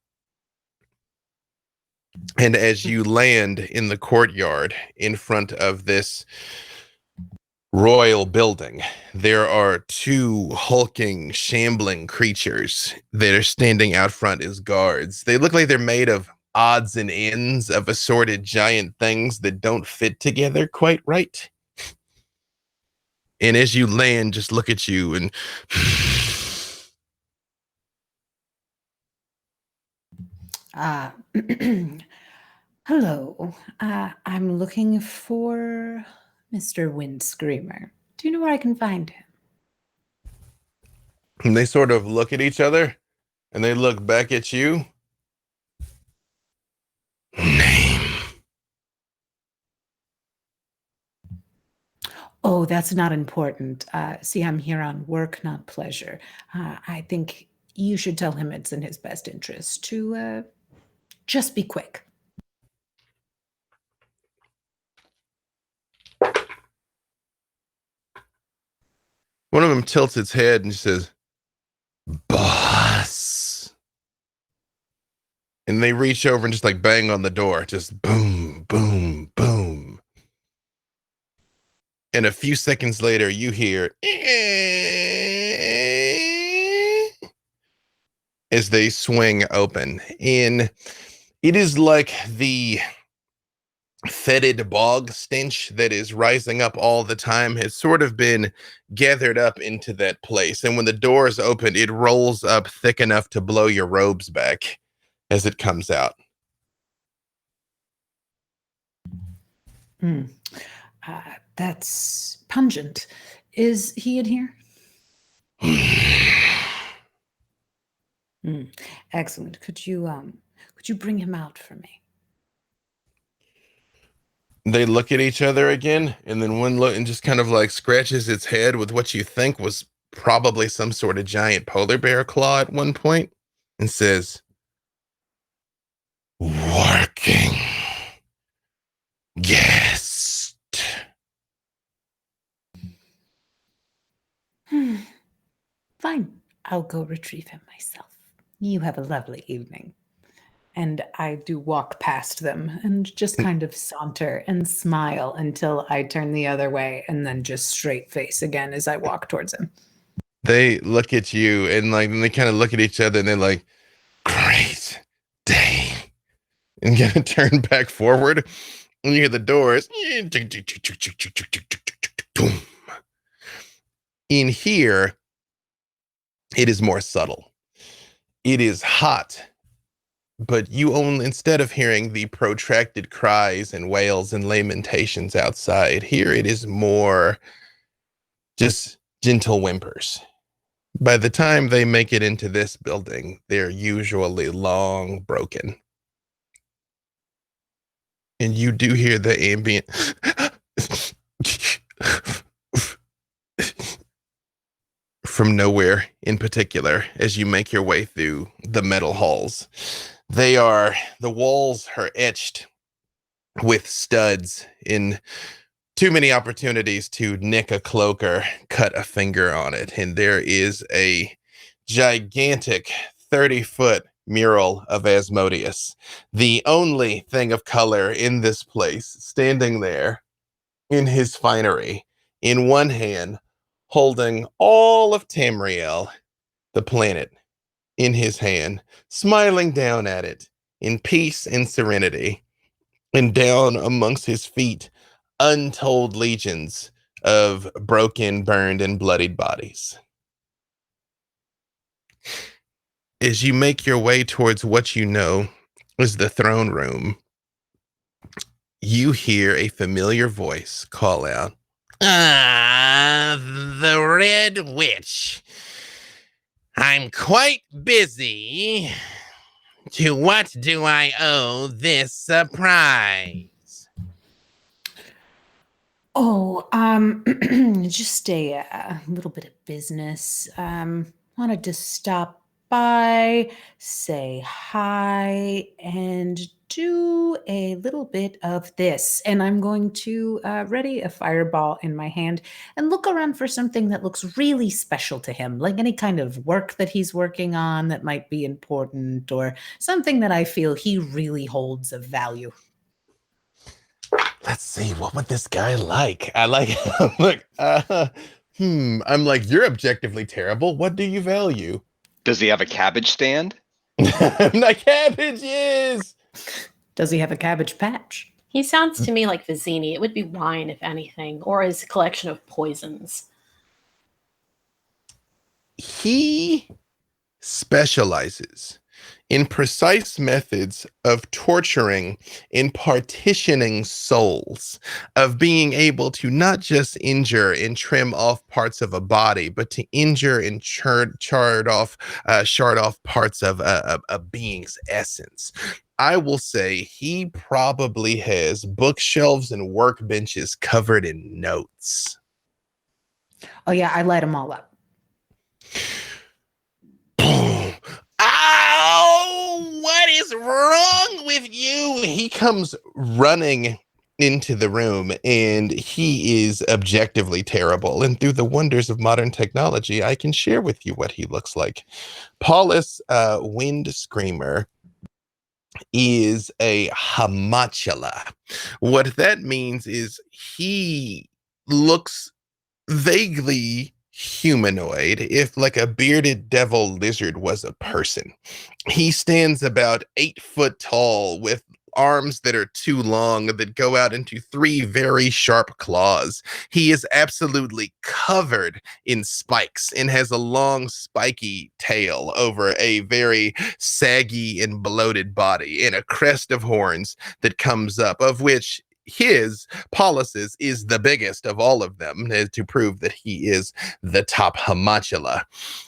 And as you land in the courtyard in front of this royal building, there are two hulking, shambling creatures that are standing out front as guards. They look like they're made of odds and ends of assorted giant things that don't fit together quite right. And as you land, just look at you and hello. I'm looking for Mr. Windscreamer. Do you know where I can find him? and they sort of look at each other and they look back at you. Name. Oh, that's not important. See, I'm here on work, not pleasure. I think you should tell him it's in his best interest to just be quick. One of them tilts its head and says, "Boss." And they reach over and just like bang on the door, just boom, boom, boom. And a few seconds later, you hear as they swing open. And it is like the fetid bog stench that is rising up all the time has sort of been gathered up into that place. And when the doors open, it rolls up thick enough to blow your robes back as it comes out. That's pungent. Is he in here? Excellent. Could you bring him out for me? They look at each other again, and then one look and just kind of like scratches its head with what you think was probably some sort of giant polar bear claw at one point, and says, "Working guest." Fine. I'll go retrieve him myself. You have a lovely evening. And I do walk past them and just kind of saunter and smile until I turn the other way and then just straight face again as I walk towards him. They look at you and they kind of look at each other and they're like, "Great day," and gonna turn back forward. And you hear the doors. In here, it is more subtle. It is hot but you only, instead of hearing the protracted cries and wails and lamentations outside, here it is more just gentle whimpers. By the time they make it into this building, they're usually long broken. And you do hear the ambient from nowhere in particular as you make your way through the metal halls. The walls are etched with studs in too many opportunities to nick a cloak or cut a finger on it. And there is a gigantic 30-foot mural of Asmodeus, the only thing of color in this place, standing there in his finery, in one hand, holding all of Tamriel, the planet, in his hand, smiling down at it in peace and serenity, and down amongst his feet, untold legions of broken, burned, and bloodied bodies. As you make your way towards what you know is the throne room, you hear a familiar voice call out, the Red Witch. I'm quite busy. To what do I owe this surprise? Oh, just a little bit of business. Wanted to stop by, say hi, and do a little bit of this. And I'm going to ready a fireball in my hand and look around for something that looks really special to him, like any kind of work that he's working on that might be important, or something that I feel he really holds of value. Let's see, what would this guy like? I like, look, I'm like, you're objectively terrible. What do you value? Does he have a cabbage stand? The cabbages! Does he have a cabbage patch? He sounds to me like Vizzini. It would be wine, if anything, or his collection of poisons. He specializes in precise methods of torturing and partitioning souls, of being able to not just injure and trim off parts of a body, but to injure and shard off parts of a being's essence. I will say he probably has bookshelves and workbenches covered in notes. Oh yeah, I light them all up. Ow! What is wrong with you? He comes running into the room, and he is objectively terrible. And through the wonders of modern technology, I can share with you what he looks like. Paulus Wind Screamer is a homacula. What that means is he looks vaguely humanoid, if like a bearded devil lizard was a person. He stands about 8 foot tall with arms that are too long that go out into 3 very sharp claws. He is absolutely covered in spikes and has a long spiky tail over a very saggy and bloated body and a crest of horns that comes up, of which Paulus's is the biggest of all of them, to prove that he is the top homacula.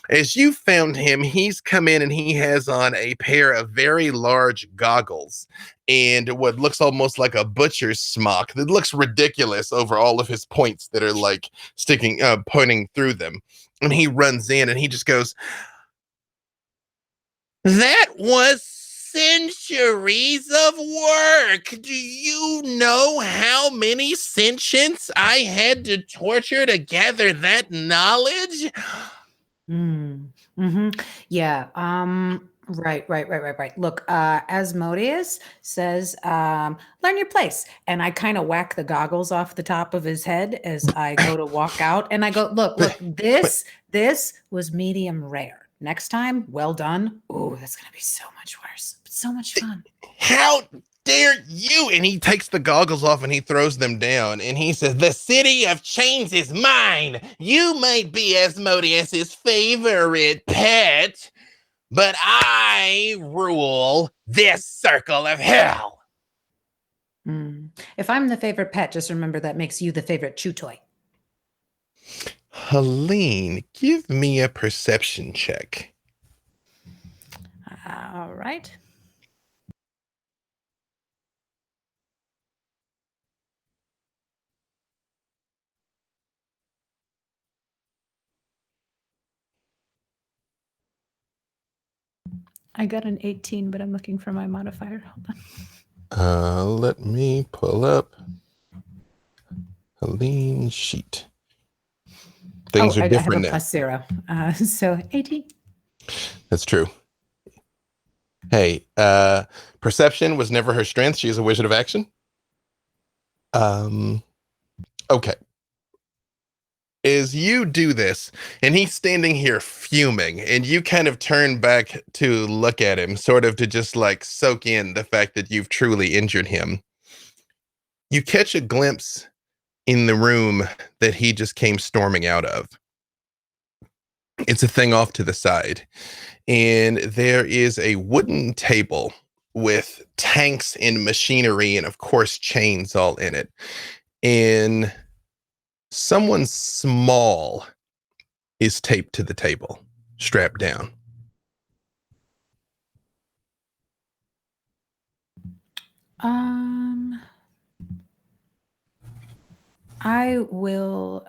As you found him, he's come in and he has on a pair of very large goggles and what looks almost like a butcher's smock that looks ridiculous over all of his points that are like pointing through them. And he runs in and he just goes, "That was centuries of work. Do you know how many sentients I had to torture to gather that knowledge?" Yeah. Right. Look, Asmodeus says, learn your place. And I kind of whack the goggles off the top of his head as I go to walk out. And I go, look, this was medium rare. Next time, well done. Oh, that's going to be so much worse. But so much fun. How dare you? And he takes the goggles off and he throws them down. And he says, "The city of chains is mine. You might be Asmodeus's favorite pet, but I rule this circle of hell. If I'm the favorite pet, just remember that makes you the favorite chew toy. Helene, give me a perception check. All right. I got an 18, but I'm looking for my modifier. Hold on. Let me pull up Helene's sheet. Things are I have different a now. +0. So 18. That's true. Hey, perception was never her strength. She is a wizard of action. Okay. As you do this, and he's standing here fuming, and you kind of turn back to look at him, sort of to just like soak in the fact that you've truly injured him. You catch a glimpse in the room that he just came storming out of. It's a thing off to the side, and there is a wooden table with tanks and machinery and, of course, chains all in it. And someone small is taped to the table, strapped down. I will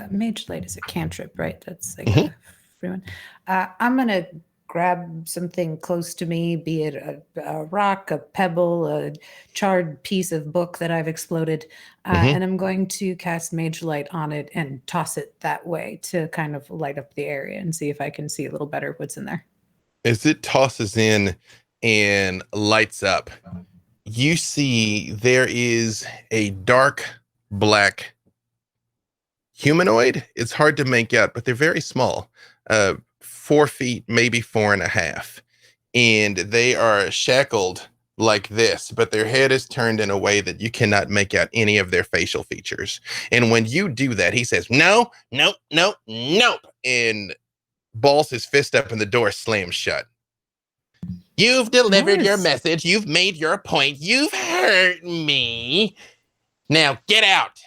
Mage Light is a cantrip, right? That's like a free one. I'm gonna grab something close to me, be it a rock, a pebble, a charred piece of book that I've exploded, and I'm going to cast Mage Light on it and toss it that way to kind of light up the area and see if I can see a little better what's in there. As it tosses in and lights up, you see there is a dark black humanoid. It's hard to make out, but they're very small, 4 feet, maybe 4.5, and they are shackled like this, but their head is turned in a way that you cannot make out any of their facial features. And when you do that, he says, "No, nope, nope, nope," and balls his fist up and the door slams shut. "You've delivered your message. You've made your point. You've hurt me. Now get out."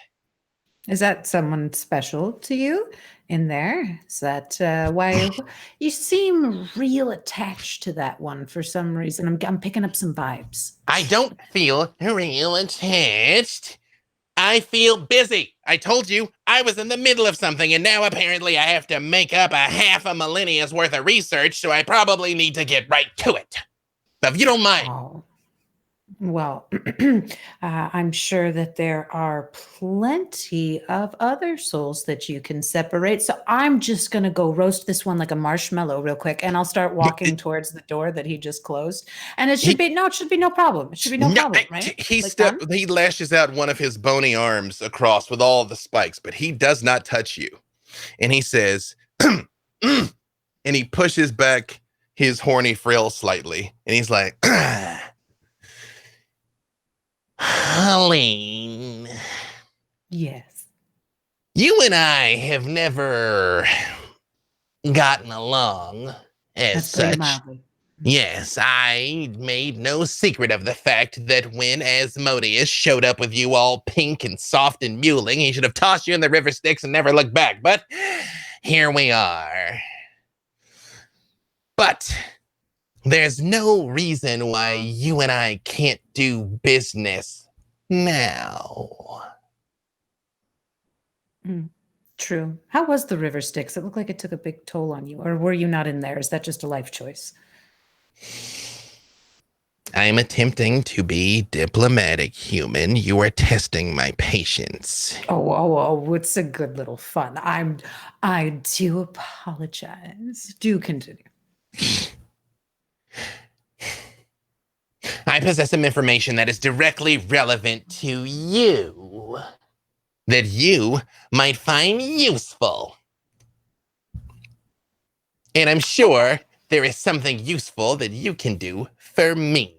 Is that someone special to you in there? Is that why you seem real attached to that one for some reason? I'm picking up some vibes. I don't feel real attached. I feel busy. I told you I was in the middle of something, and now apparently I have to make up a half a millennia's worth of research, so I probably need to get right to it. If you don't mind. Oh. Well, I'm sure that there are plenty of other souls that you can separate. So I'm just going to go roast this one like a marshmallow real quick. And I'll start walking towards the door that he just closed. And it should be no problem. It should be no problem, right? He lashes out one of his bony arms across with all the spikes, but he does not touch you. And he says, and he pushes back his horny frill slightly. And he's like, "Helene. Yes. You and I have never gotten along as such. Yes, I made no secret of the fact that when Asmodeus showed up with you all pink and soft and mewling, he should have tossed you in the river Styx and never looked back. But here we are. But there's no reason why you and I can't do business now." True. How was the river Styx? It looked like it took a big toll on you. Or were you not in there? Is that just a life choice? I'm attempting to be diplomatic, human. You are testing my patience. Oh, it's a good little fun. I do apologize. Do continue. I possess some information that is directly relevant to you, that you might find useful. And I'm sure there is something useful that you can do for me.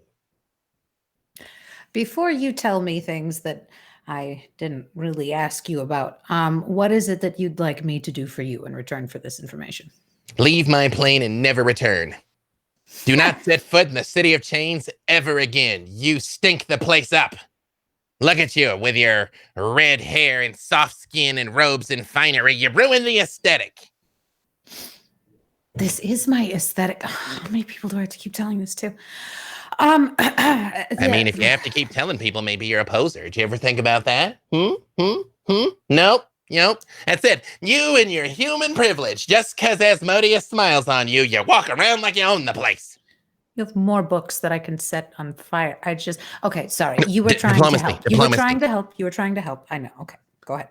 Before you tell me things that I didn't really ask you about, what is it that you'd like me to do for you in return for this information? Leave my plane and never return. Do not set foot in the City of Chains ever again. You stink the place up. Look at you with your red hair and soft skin and robes and finery. You ruin the aesthetic. This is my aesthetic. How many people do I have to keep telling this to? I mean, if you have to keep telling people, maybe you're a poser. Did you ever think about that? Nope. That's it. You and your human privilege. Just because Asmodeus smiles on you, you walk around like you own the place. You have more books that I can set on fire. Okay, sorry. You were trying to help. Diplomacy. You were trying to help. I know. Okay, go ahead.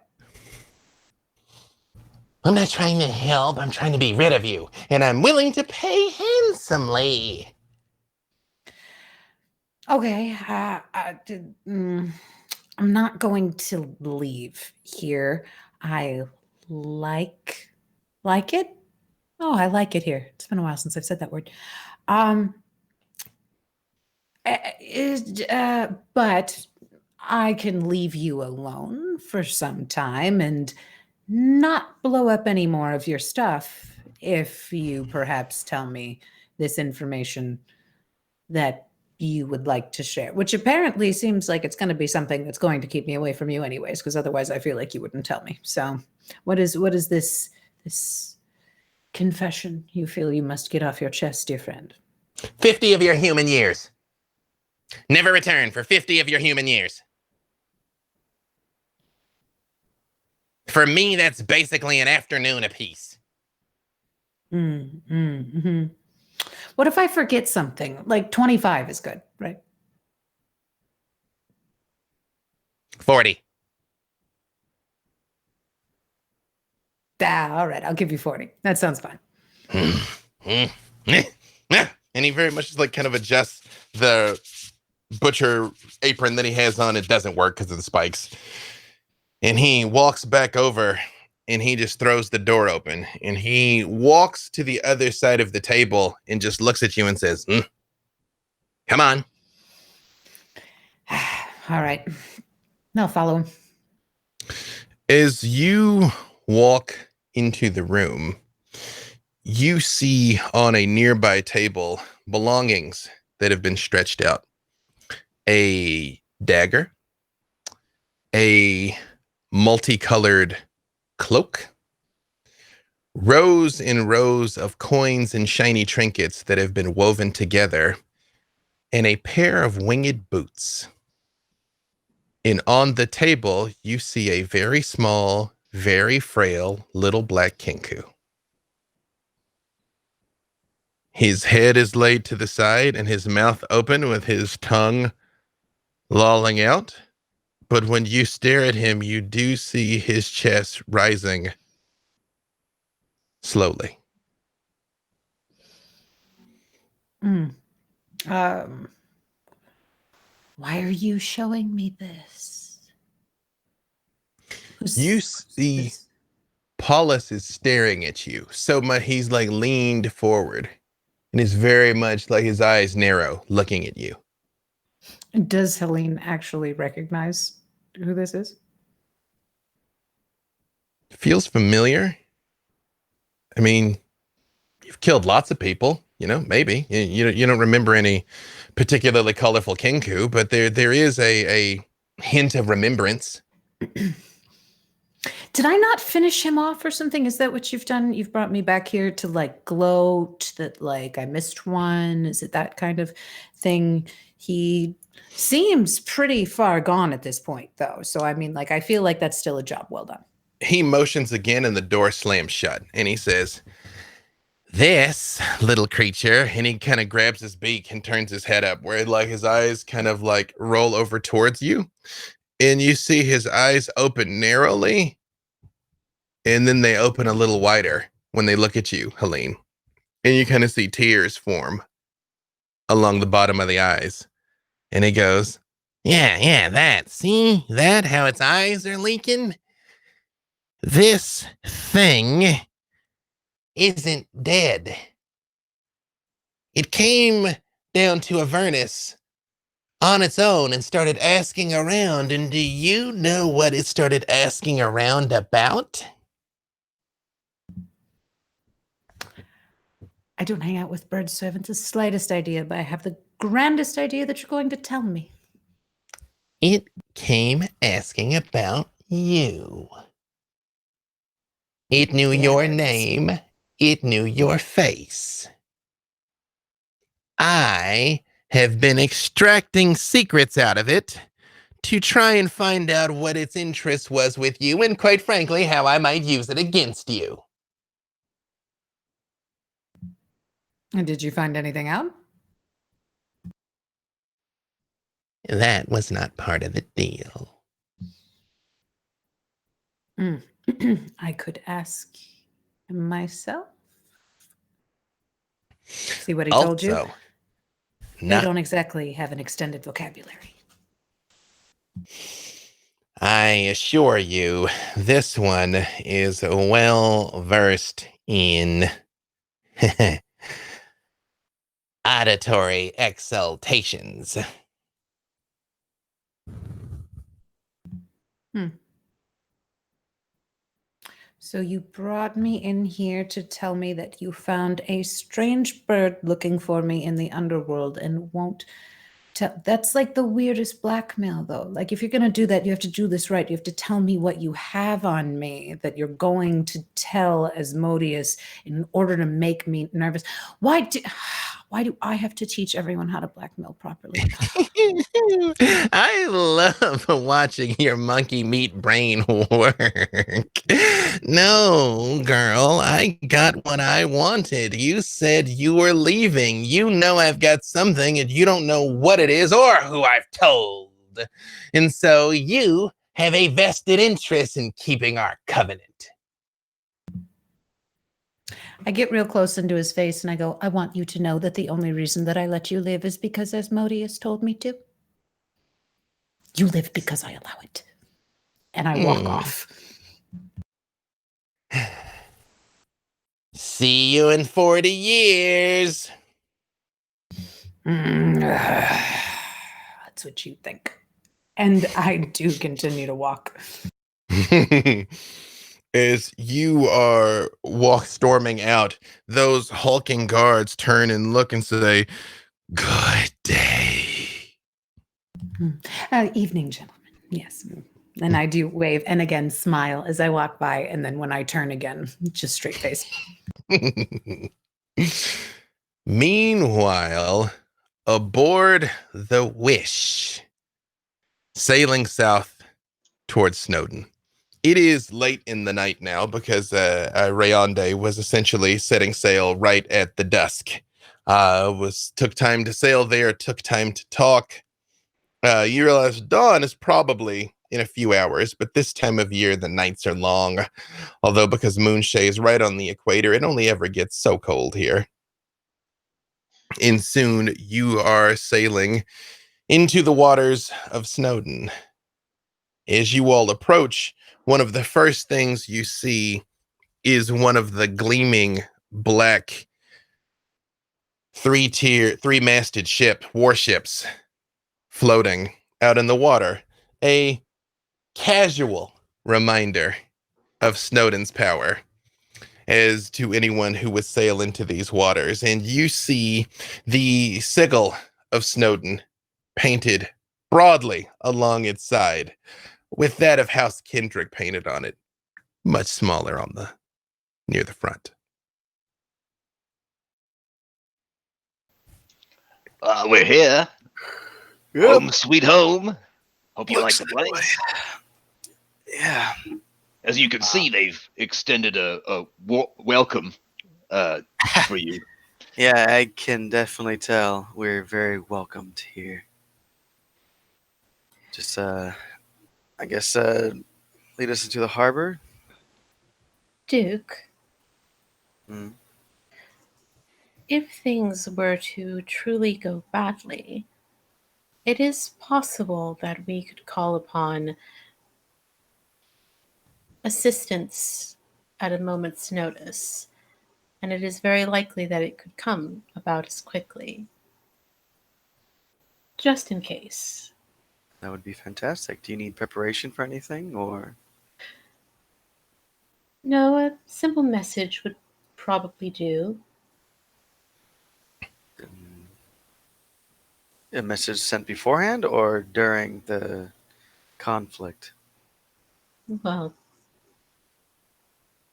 I'm not trying to help. I'm trying to be rid of you. And I'm willing to pay handsomely. Okay. I'm not going to leave here. I like it. Oh, I like it here. It's been a while since I've said that word. But I can leave you alone for some time and not blow up any more of your stuff if you perhaps tell me this information that you would like to share, which apparently seems like it's going to be something that's going to keep me away from you anyways, because otherwise I feel like you wouldn't tell me. So what is this confession you feel you must get off your chest, dear friend? 50 of your human years. Never return for 50 of your human years. For me, that's basically an afternoon apiece. What if I forget something? Like 25 is good, right? 40. All right, I'll give you 40. That sounds fine. And he very much just like kind of adjusts the butcher apron that he has on. It doesn't work because of the spikes. And he walks back over and he just throws the door open and he walks to the other side of the table and just looks at you and says, come on. All right. I'll follow him. As you walk into the room, you see on a nearby table belongings that have been stretched out. A dagger, a multicolored cloak, rows and rows of coins and shiny trinkets that have been woven together, and a pair of winged boots. And on the table, you see a very small, very frail little black kinku. His head is laid to the side and his mouth open with his tongue lolling out. But when you stare at him, you do see his chest rising slowly. Why are you showing me this? You see Paulus is staring at you so much he's like leaned forward and is very much like his eyes narrow looking at you. Does Helene actually recognize who this is? Feels familiar. I mean, you've killed lots of people, maybe. You don't remember any particularly colorful kinku, but there is a hint of remembrance. Did I not finish him off or something? Is that what you've done? You've brought me back here to like gloat that like I missed one. Is it that kind of thing? He seems pretty far gone at this point though. So I mean, like, I feel like that's still a job well done. He motions again and the door slams shut and he says, this little creature, and he kind of grabs his beak and turns his head up where like his eyes kind of like roll over towards you. And you see his eyes open narrowly, and then they open a little wider when they look at you, Helene. And you kind of see tears form along the bottom of the eyes. And he goes, yeah, that. See that? How its eyes are leaking? This thing isn't dead. It came down to Avernus on its own and started asking around. And do you know what it started asking around about? I don't hang out with birds, so I haven't the slightest idea, but I have the grandest idea that you're going to tell me. It came asking about you. It knew your Yes. name. It knew your face. I have been extracting secrets out of it to try and find out what its interest was with you and, quite frankly, how I might use it against you. And did you find anything out? That was not part of the deal. I could ask myself. See what he told you? Also, They don't exactly have an extended vocabulary. I assure you, this one is well versed in auditory exaltations. So you brought me in here to tell me that you found a strange bird looking for me in the underworld and won't tell. That's like the weirdest blackmail, though. Like, if you're going to do that, you have to do this right. You have to tell me what you have on me that you're going to tell Asmodeus in order to make me nervous. Why do I have to teach everyone how to blackmail properly? I love watching your monkey meat brain work. No, girl, I got what I wanted. You said you were leaving. You know I've got something and you don't know what it is or who I've told. And so you have a vested interest in keeping our covenant. I get real close into his face and I go, I want you to know that the only reason that I let you live is because Asmodeus told me to. You live because I allow it. And I walk off. See you in 40 years. That's what you think. And I do continue to walk. As you are storming out, those hulking guards turn and look and say, "Good day." Evening, gentlemen. Yes. And I do wave and again smile as I walk by. And then when I turn again, just straight face. Meanwhile, aboard the Wish, sailing south towards Snowdon. It is late in the night now because Rayonde was essentially setting sail right at the dusk. Took time to sail there, took time to talk. You realize dawn is probably in a few hours, but this time of year the nights are long. Although because Moonshay is right on the equator, it only ever gets so cold here. And soon you are sailing into the waters of Snowdon. As you all approach, one of the first things you see is one of the gleaming black three-masted warships floating out in the water. A casual reminder of Snowdon's power as to anyone who would sail into these waters. And you see the sigil of Snowdon painted broadly along its side, with that of House Kendrick painted on it, much smaller on near the front. We're here. Yep. Home sweet home. Hope you like the place. Yeah. As you can see, they've extended a welcome for you. Yeah, I can definitely tell we're very welcomed here. Just, I guess, lead us into the harbor. Duke, Mm. if things were to truly go badly, it is possible that we could call upon assistance at a moment's notice, and it is very likely that it could come about as quickly. Just in case. That would be fantastic. Do you need preparation for anything, or? No, a simple message would probably do. A message sent beforehand or during the conflict? Well,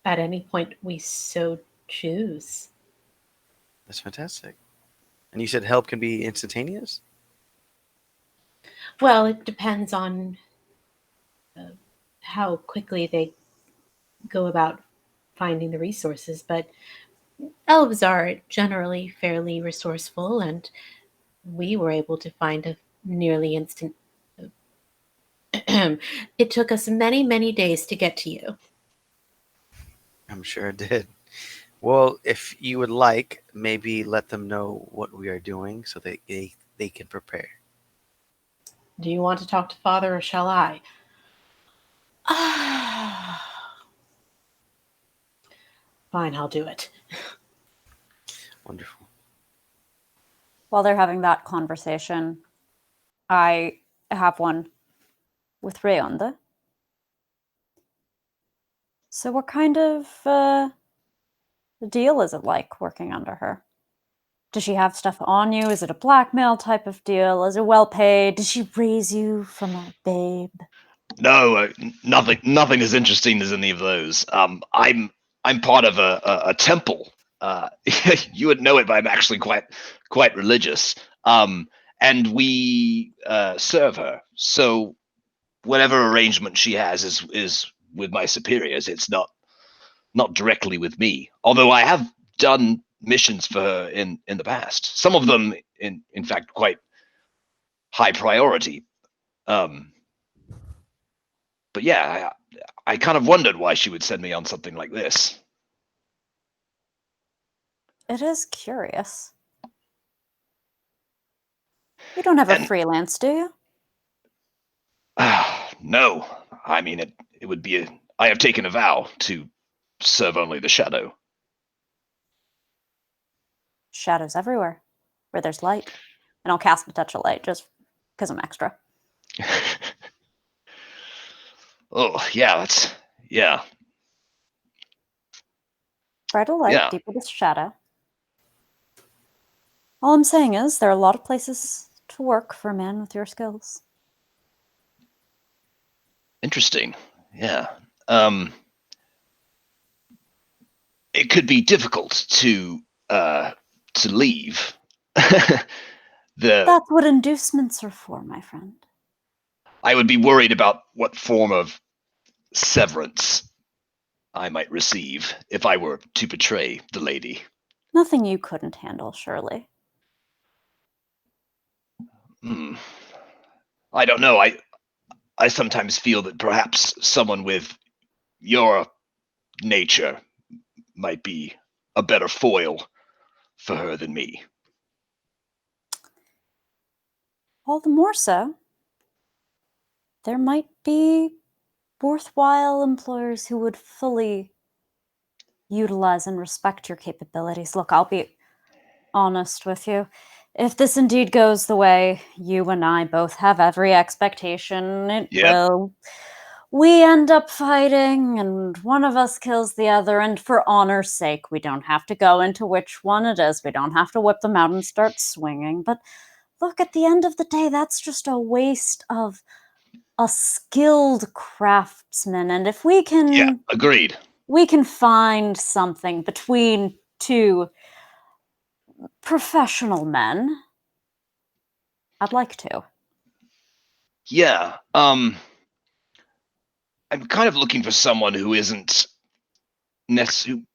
at any point we so choose. That's fantastic. And you said help can be instantaneous? Well, it depends on how quickly they go about finding the resources, but elves are generally fairly resourceful, and we were able to find a nearly instant. It took us many, many days to get to you. I'm sure it did. Well, if you would like, maybe let them know what we are doing so that they can prepare. Do you want to talk to Father, or shall I? Fine, I'll do it. Wonderful. While they're having that conversation, I have one with Rayonde. So what kind of deal is it like working under her? Does she have stuff on you? Is it a blackmail type of deal? Is it well paid? Did she raise you from a babe? No, nothing as interesting as any of those. I'm part of a temple. You would know it, but I'm actually quite religious. And we serve her. So whatever arrangement she has is with my superiors. It's not directly with me. Although I have done missions for her in the past. Some of them, in fact, quite high priority. But yeah, I kind of wondered why she would send me on something like this. It is curious. You don't ever And freelance, do you? no, I mean it would be I have taken a vow to serve only the shadow. Shadows everywhere where there's light. And I'll cast a touch of light just because I'm extra. Oh yeah. Brighter light, Yeah. deeper the shadow. All I'm saying is there are a lot of places to work for a man with your skills. Interesting. Yeah. It could be difficult to leave. That's what inducements are for, my friend. I would be worried about what form of severance I might receive if I were to betray the lady. Nothing you couldn't handle, surely. I don't know. I sometimes feel that perhaps someone with your nature might be a better foil for her than me. All the more so. There might be worthwhile employers who would fully utilize and respect your capabilities. Look, I'll be honest with you. If this indeed goes the way you and I both have every expectation it will, we end up fighting and one of us kills the other, and for honor's sake, we don't have to go into which one it is. We don't have to whip them out and start swinging. But look, at the end of the day, that's just a waste of a skilled craftsman. And if we can... Yeah, agreed. We can find something between two professional men. I'd like to. Yeah. I'm kind of looking for someone who isn't necessarily.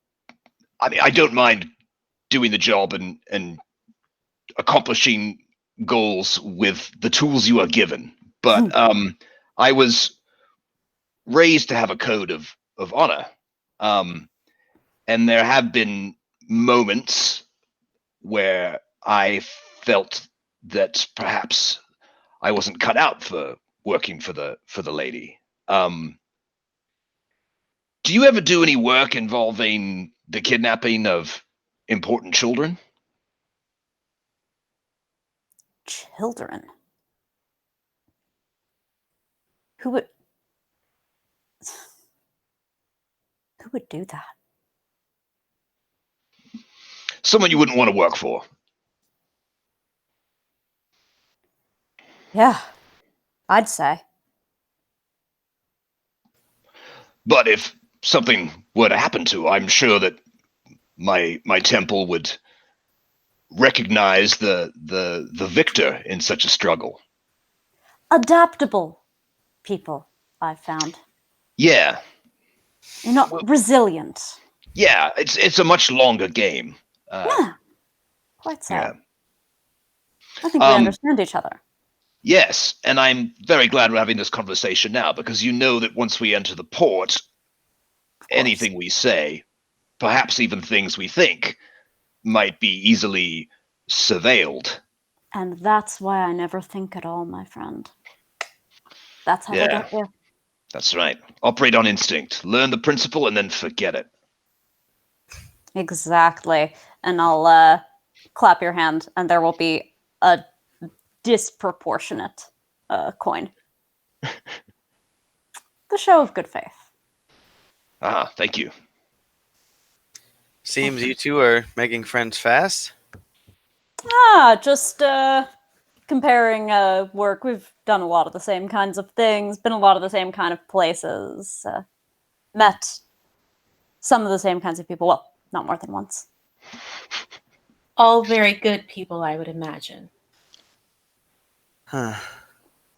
I mean, I don't mind doing the job and accomplishing goals with the tools you are given, but I was raised to have a code of honor, and there have been moments where I felt that perhaps I wasn't cut out for working for the lady. Do you ever do any work involving the kidnapping of important children? Children? Who would do that? Someone you wouldn't want to work for. Yeah, I'd say. But if something were to happen to her, I'm sure that my temple would recognize the victor in such a struggle. Adaptable people, I've found. Yeah. Resilient. Yeah, it's a much longer game. Yeah, quite so. Yeah. I think we understand each other. Yes, and I'm very glad we're having this conversation now, because you know that once we enter the port, anything we say, perhaps even things we think, might be easily surveilled. And that's why I never think at all, my friend. That's how they get you. That's right. Operate on instinct. Learn the principle and then forget it. Exactly. And I'll clap your hand, and there will be a disproportionate coin. The show of good faith. Ah, thank you. Seems you two are making friends fast. Just comparing work. We've done a lot of the same kinds of things, been a lot of the same kind of places, met some of the same kinds of people. Well, not more than once. All very good people, I would imagine. Huh.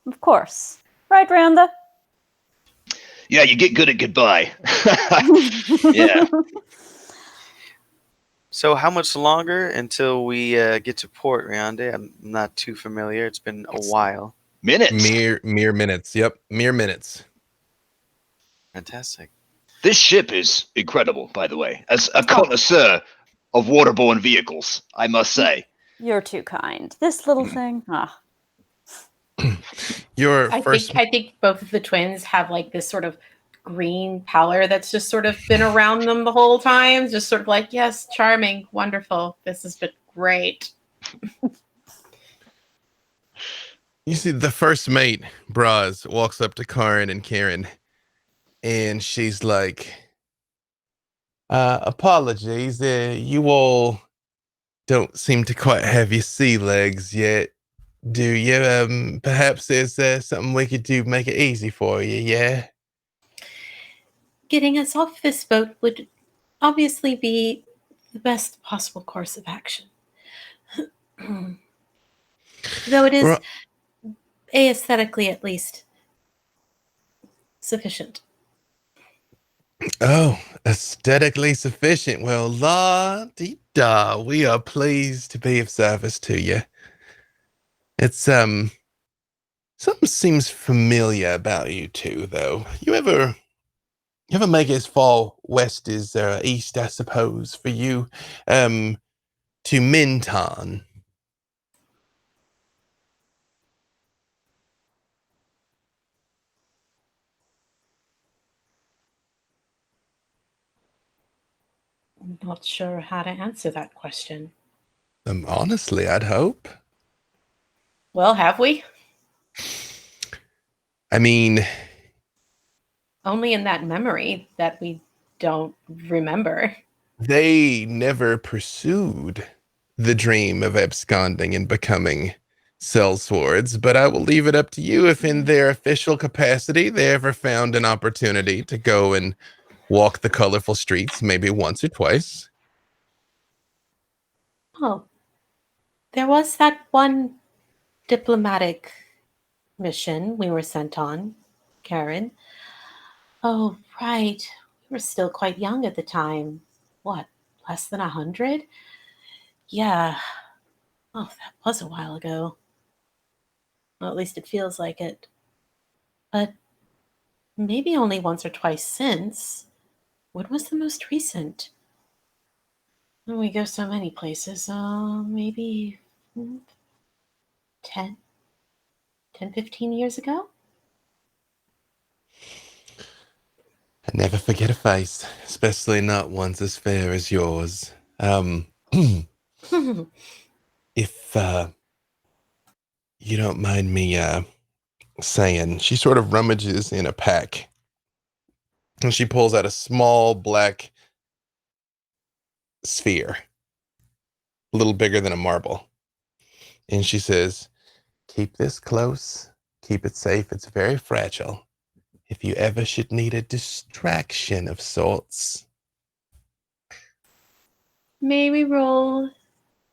Of course. Right, Rayonde? Yeah, you get good at goodbye. Yeah. So how much longer until we get to port, Rayonde? I'm not too familiar. It's been a while. Minutes. Mere minutes. Yep, mere minutes. Fantastic. This ship is incredible, by the way. As a connoisseur of waterborne vehicles, I must say. You're too kind. This little thing. I think both of the twins have like this sort of green pallor that's just sort of been around them the whole time. Just sort of like, yes, charming, wonderful. This has been great. You see, the first mate, Braz, walks up to Karrin and Kerrin, and she's like, apologies, you all don't seem to quite have your sea legs yet, do you? Perhaps there's something we could do to make it easy for you, yeah? Getting us off this boat would obviously be the best possible course of action. Though it is aesthetically at least sufficient. Oh, aesthetically sufficient. Well, la-dee-da, we are pleased to be of service to you. It's, something seems familiar about you two, though. You ever make it as far west as east, I suppose, for you, to Minton? I'm not sure how to answer that question. Honestly, I'd hope. Well, have we? I mean, only in that memory that we don't remember. They never pursued the dream of absconding and becoming sellswords, but I will leave it up to you if in their official capacity they ever found an opportunity to go and walk the colorful streets, maybe once or twice. Oh, there was that one diplomatic mission we were sent on, Karrin. Oh, right. We were still quite young at the time. What, less than 100? Yeah. Oh, that was a while ago. Well, at least it feels like it. But maybe only once or twice since. When was the most recent? We go so many places. Maybe 10, 15 years ago? I never forget a face, especially not ones as fair as yours. If you don't mind me saying, she sort of rummages in a pack and she pulls out a small black sphere, a little bigger than a marble. And she says, Keep this close. Keep it safe. It's very fragile. If you ever should need a distraction of sorts. May we roll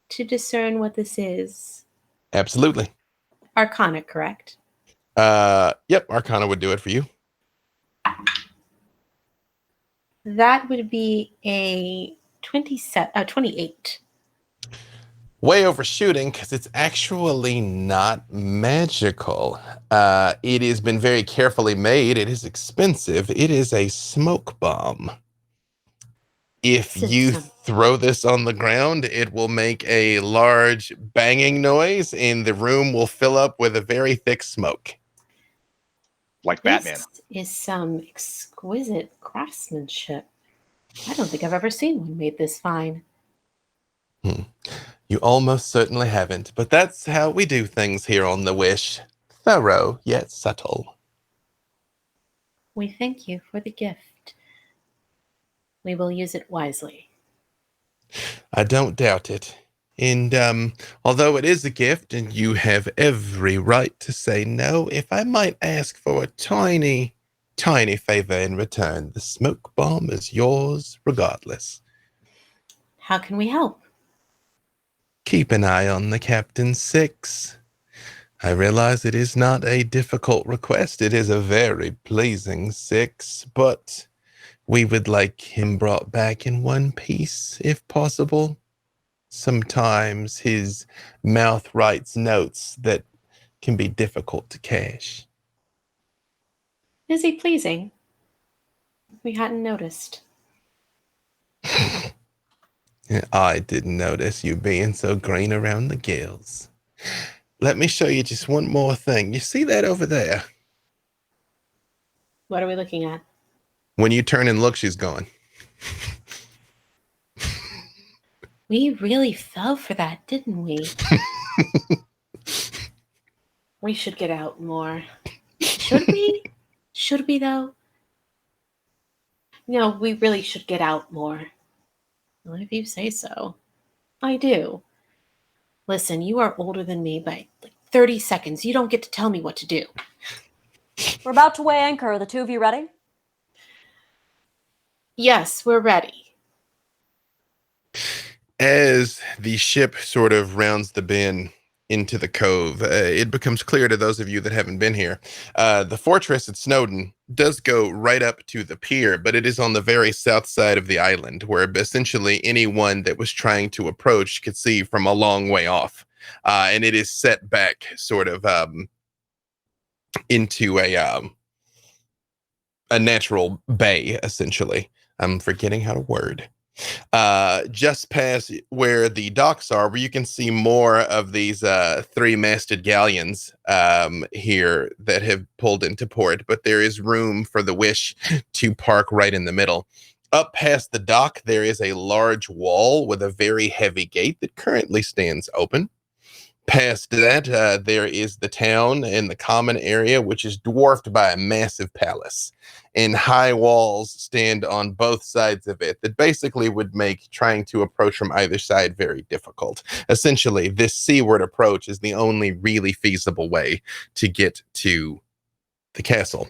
to discern what this is? Absolutely. Arcana, correct? Yep, Arcana would do it for you. That would be a 28. Way overshooting because it's actually not magical. It has been very carefully made. It is expensive. It is a smoke bomb. If This is you some- throw this on the ground, it will make a large banging noise and the room will fill up with a very thick smoke. Like Batman. This is some exquisite craftsmanship. I don't think I've ever seen one made this fine. You almost certainly haven't, but that's how we do things here on The Wish. Thorough, yet subtle. We thank you for the gift. We will use it wisely. I don't doubt it. And although it is a gift and you have every right to say no, if I might ask for a tiny, tiny favor in return, the smoke bomb is yours regardless. How can we help? Keep an eye on the Captain 6. I realize it is not a difficult request. It is a very pleasing 6, but we would like him brought back in one piece, if possible. Sometimes his mouth writes notes that can be difficult to cash. Is he pleasing? We hadn't noticed. I didn't notice you being so green around the gills. Let me show you just one more thing. You see that over there? What are we looking at? When you turn and look, she's gone. We really fell for that, didn't we? We should get out more. Should we? Should we, though? No, we really should get out more. Well, if you say so. I do. Listen, you are older than me by like 30 seconds. You don't get to tell me what to do. We're about to weigh anchor. Are the two of you ready? Yes, we're ready. As the ship sort of rounds the bend into the cove, it becomes clear to those of you that haven't been here. The fortress at Snowden does go right up to the pier, but it is on the very south side of the island, where essentially anyone that was trying to approach could see from a long way off. And it is set back sort of into a natural bay, essentially. I'm forgetting how to word. Just past where the docks are, where you can see more of these three-masted galleons here that have pulled into port, but there is room for the Wish to park right in the middle. Up past the dock, there is a large wall with a very heavy gate that currently stands open. Past that, there is the town and the common area, which is dwarfed by a massive palace. And high walls stand on both sides of it that basically would make trying to approach from either side very difficult. Essentially, this seaward approach is the only really feasible way to get to the castle.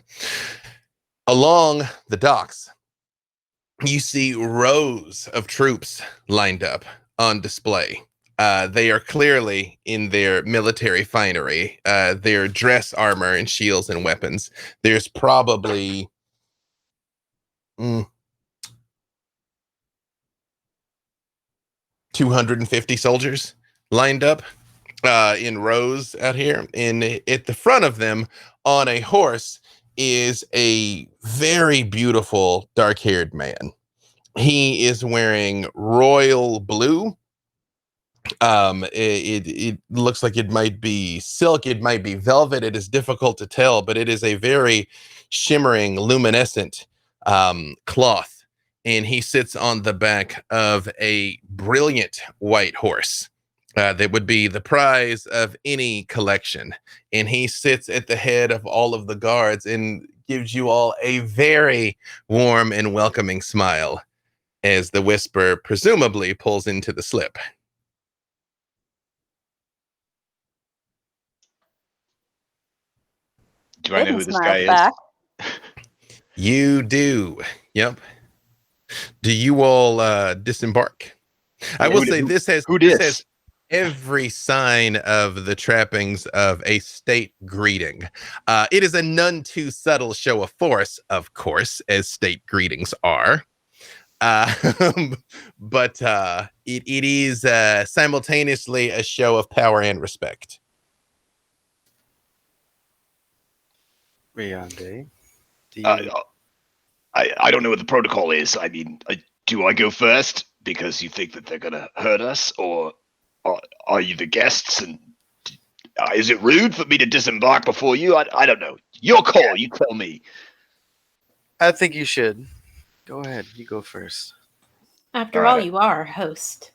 Along the docks, you see rows of troops lined up on display. They are clearly in their military finery, their dress armor and shields and weapons. There's probably 250 soldiers lined up in rows out here. And at the front of them, on a horse, is a very beautiful dark-haired man. He is wearing royal blue. It looks like it might be silk, it might be velvet. It is difficult to tell, but it is a very shimmering, luminescent cloth. And he sits on the back of a brilliant white horse that would be the prize of any collection. And he sits at the head of all of the guards and gives you all a very warm and welcoming smile as the Whisper presumably pulls into the slip. Do I know who Aiden this smiles guy is? back. You do. Yep. Do you all disembark? I will say this has every sign of the trappings of a state greeting. It is a none too subtle show of force, of course, as state greetings are. But it is simultaneously a show of power and respect. Rayonde, do you... I don't know what the protocol is. I mean, do I go first because you think that they're gonna hurt us, or are you the guests? And is it rude for me to disembark before you? I don't know. Your call. You tell me. I think you should. Go ahead. You go first. After all, you are host.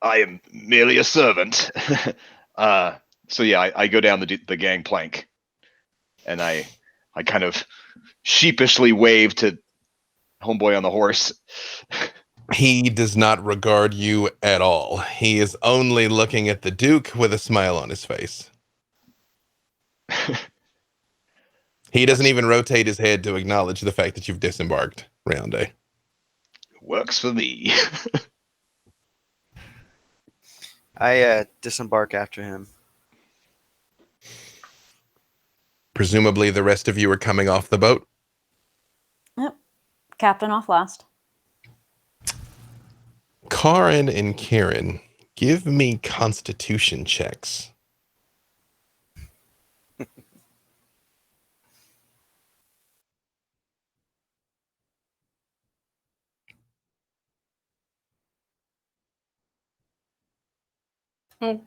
I am merely a servant. So yeah, I go down the gangplank, and I kind of sheepishly wave to homeboy on the horse. He does not regard you at all. He is only looking at the Duke with a smile on his face. He doesn't even rotate his head to acknowledge the fact that you've disembarked, Rayonde. Works for me. I disembark after him. Presumably the rest of you are coming off the boat. Yep. Captain off last. Karrin and Kerrin, give me constitution checks.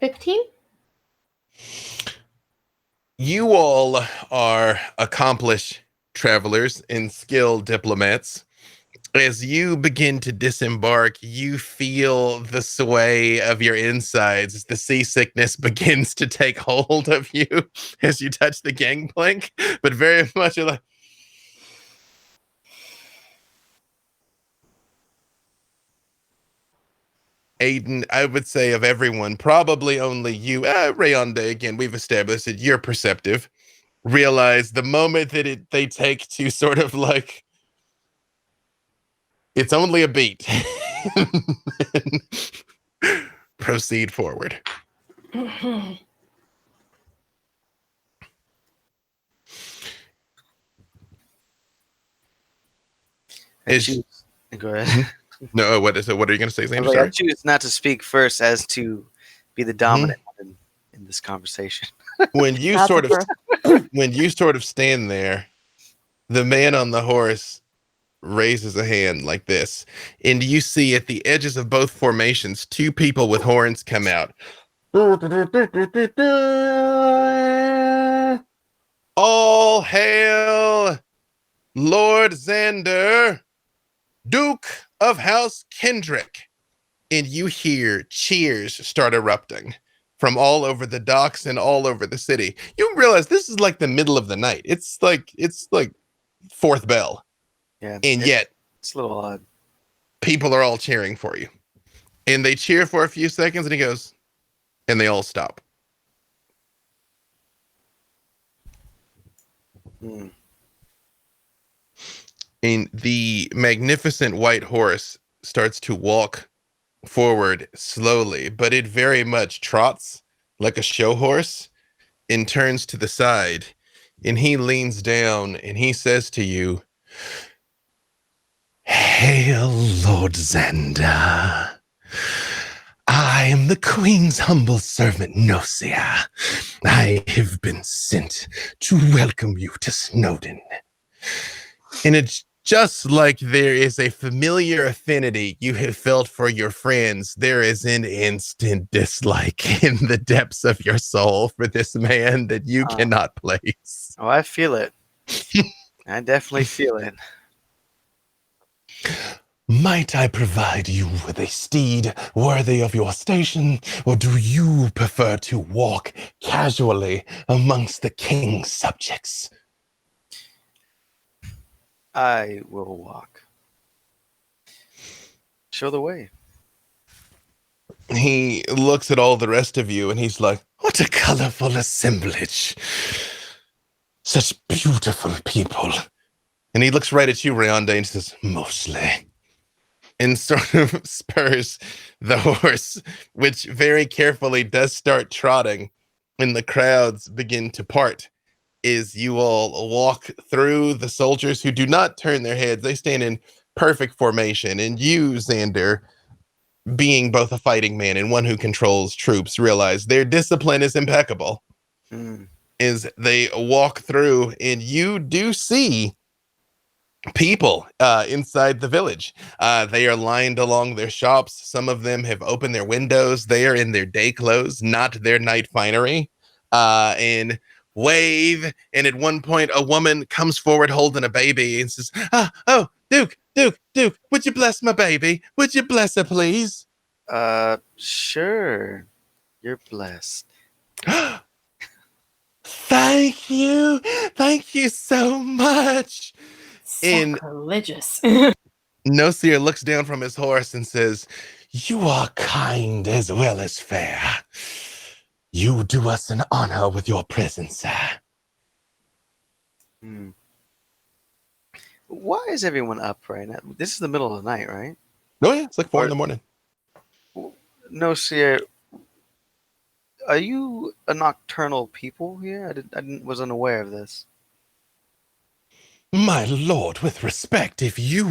15? You all are accomplished travelers and skilled diplomats. As you begin to disembark, you feel the sway of your insides as the seasickness begins to take hold of you as you touch the gangplank, but very much you're like, Aiden, I would say of everyone, probably only you, Rayonde, again, we've established that you're perceptive. Realize the moment that they take to sort of like, it's only a beat. Proceed forward. Go ahead. No, what are you going to say, Xander? I Sorry. choose not to speak first as to be the dominant one in this conversation. When you sort of stand there, the man on the horse raises a hand like this, and you see at the edges of both formations, two people with horns come out. All hail Lord Xander, Duke of House Kendrick. And you hear cheers start erupting from all over the docks and all over the city. You realize this is like the middle of the night. It's like fourth bell. Yeah. And yet it's a little odd. People are all cheering for you. And they cheer for a few seconds and he goes, and they all stop. And the magnificent white horse starts to walk forward slowly, but it very much trots like a show horse and turns to the side. And he leans down and he says to you, "Hail, Lord Xander. I am the Queen's humble servant, Nosia. I have been sent to welcome you to Snowden." And it's just like there is a familiar affinity you have felt for your friends, there is an instant dislike in the depths of your soul for this man that you cannot place. Oh, I feel it. I definitely feel it. Might I provide you with a steed worthy of your station, or do you prefer to walk casually amongst the king's subjects? I will walk. Show the way. He looks at all the rest of you and he's like, "What? What a colorful assemblage. Such beautiful people. And he looks right at you, Rayonde, and says, mostly. And sort of spurs the horse, which very carefully does start trotting, and the crowds begin to part. Is you all walk through the soldiers who do not turn their heads. They stand in perfect formation. And you, Xander, being both a fighting man and one who controls troops, realize their discipline is impeccable. Is they walk through, and you do see people inside the village. They are lined along their shops. Some of them have opened their windows. They are in their day clothes, not their night finery. And wave. And at one point, a woman comes forward holding a baby and says, oh, Duke, would you bless my baby? Would you bless her, please? Sure. You're blessed. Thank you so much. Sacrilegious. Nosir looks down from his horse and says, you are kind as well as fair. You do us an honor with your presence, sir. Why is everyone up right now? This is the middle of the night, right? Oh yeah, it's like 4 a.m. No, Sir. Are you a nocturnal people here? I wasn't aware of this. My lord, with respect, if you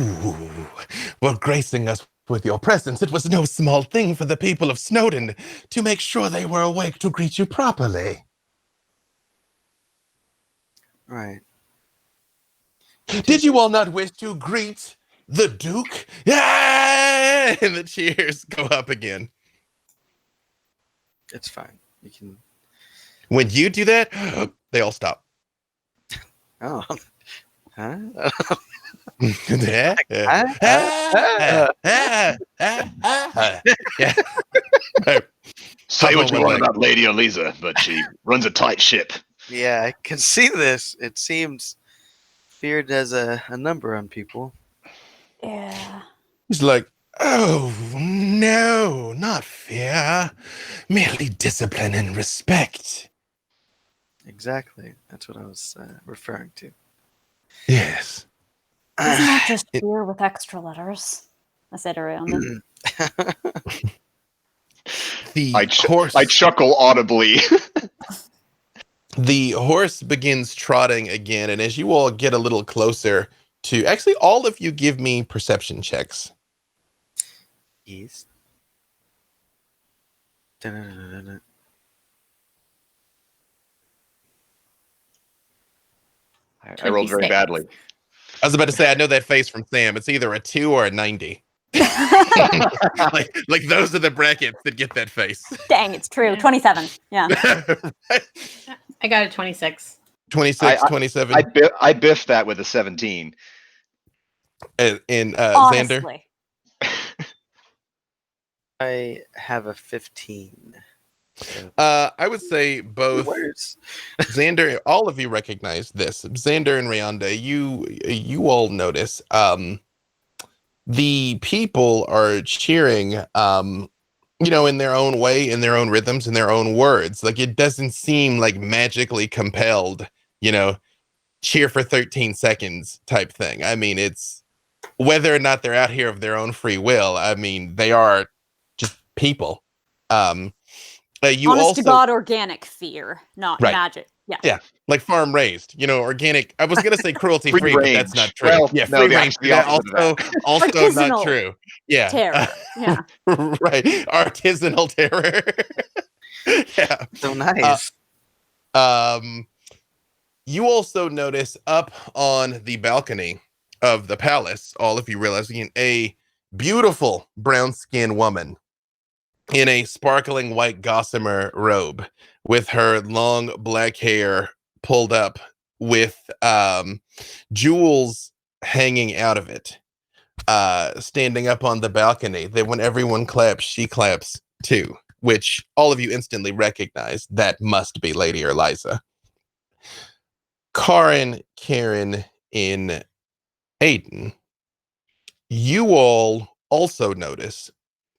were gracing us with your presence, it was no small thing for the people of Snowden to make sure they were awake to greet you properly. Right. Did you all not wish to greet the Duke? Yeah! And the cheers go up again. It's fine. You can. When you do that, they all stop. Oh. Huh? Yeah. Say what you want about Lady Eliza, but she runs a tight ship. Yeah, I can see this. It seems feared has a number on people. Yeah. He's like, oh, no, not fear. Merely discipline and respect. Exactly. That's what I was referring to. Yes. Isn't that just fear with extra letters? I said around it. I chuckle audibly. The horse begins trotting again, and as you all get a little closer to, actually, all of you give me perception checks. Yes. Dun-dun-dun-dun-dun. I rolled very 26. badly. I was about to say, I know that face from Sam. It's either a 2 or a 90. like those are the brackets that get that face. Dang, it's true. Yeah. 27. Yeah. I got a 26. 26, 27. I biffed that with a 17. And Xander? Honestly. I have a 15. So I would say both. words. Xander, all of you recognize this. Xander and Rayonde, you all notice. The people are cheering, in their own way, in their own rhythms, in their own words. Like, it doesn't seem like magically compelled, cheer for 13 seconds type thing. I mean, it's whether or not they're out here of their own free will. I mean, they are just people. You Honest also, to God, organic fear, not Right. magic. Yeah. Yeah, like farm raised, organic. I was gonna say cruelty free, but that's range. not true. Well, yeah, no, free the range. opposite That of that. also not Artisanal true. Yeah, terror. Yeah. right. Artisanal terror. Yeah. So nice. You also notice up on the balcony of the palace, all of you realizing a beautiful brown-skinned woman in a sparkling white gossamer robe with her long black hair pulled up with jewels hanging out of it, standing up on the balcony. That when everyone claps, she claps too, which all of you instantly recognize that must be Lady Eliza. Karrin, Kerrin, and Aiden, you all also notice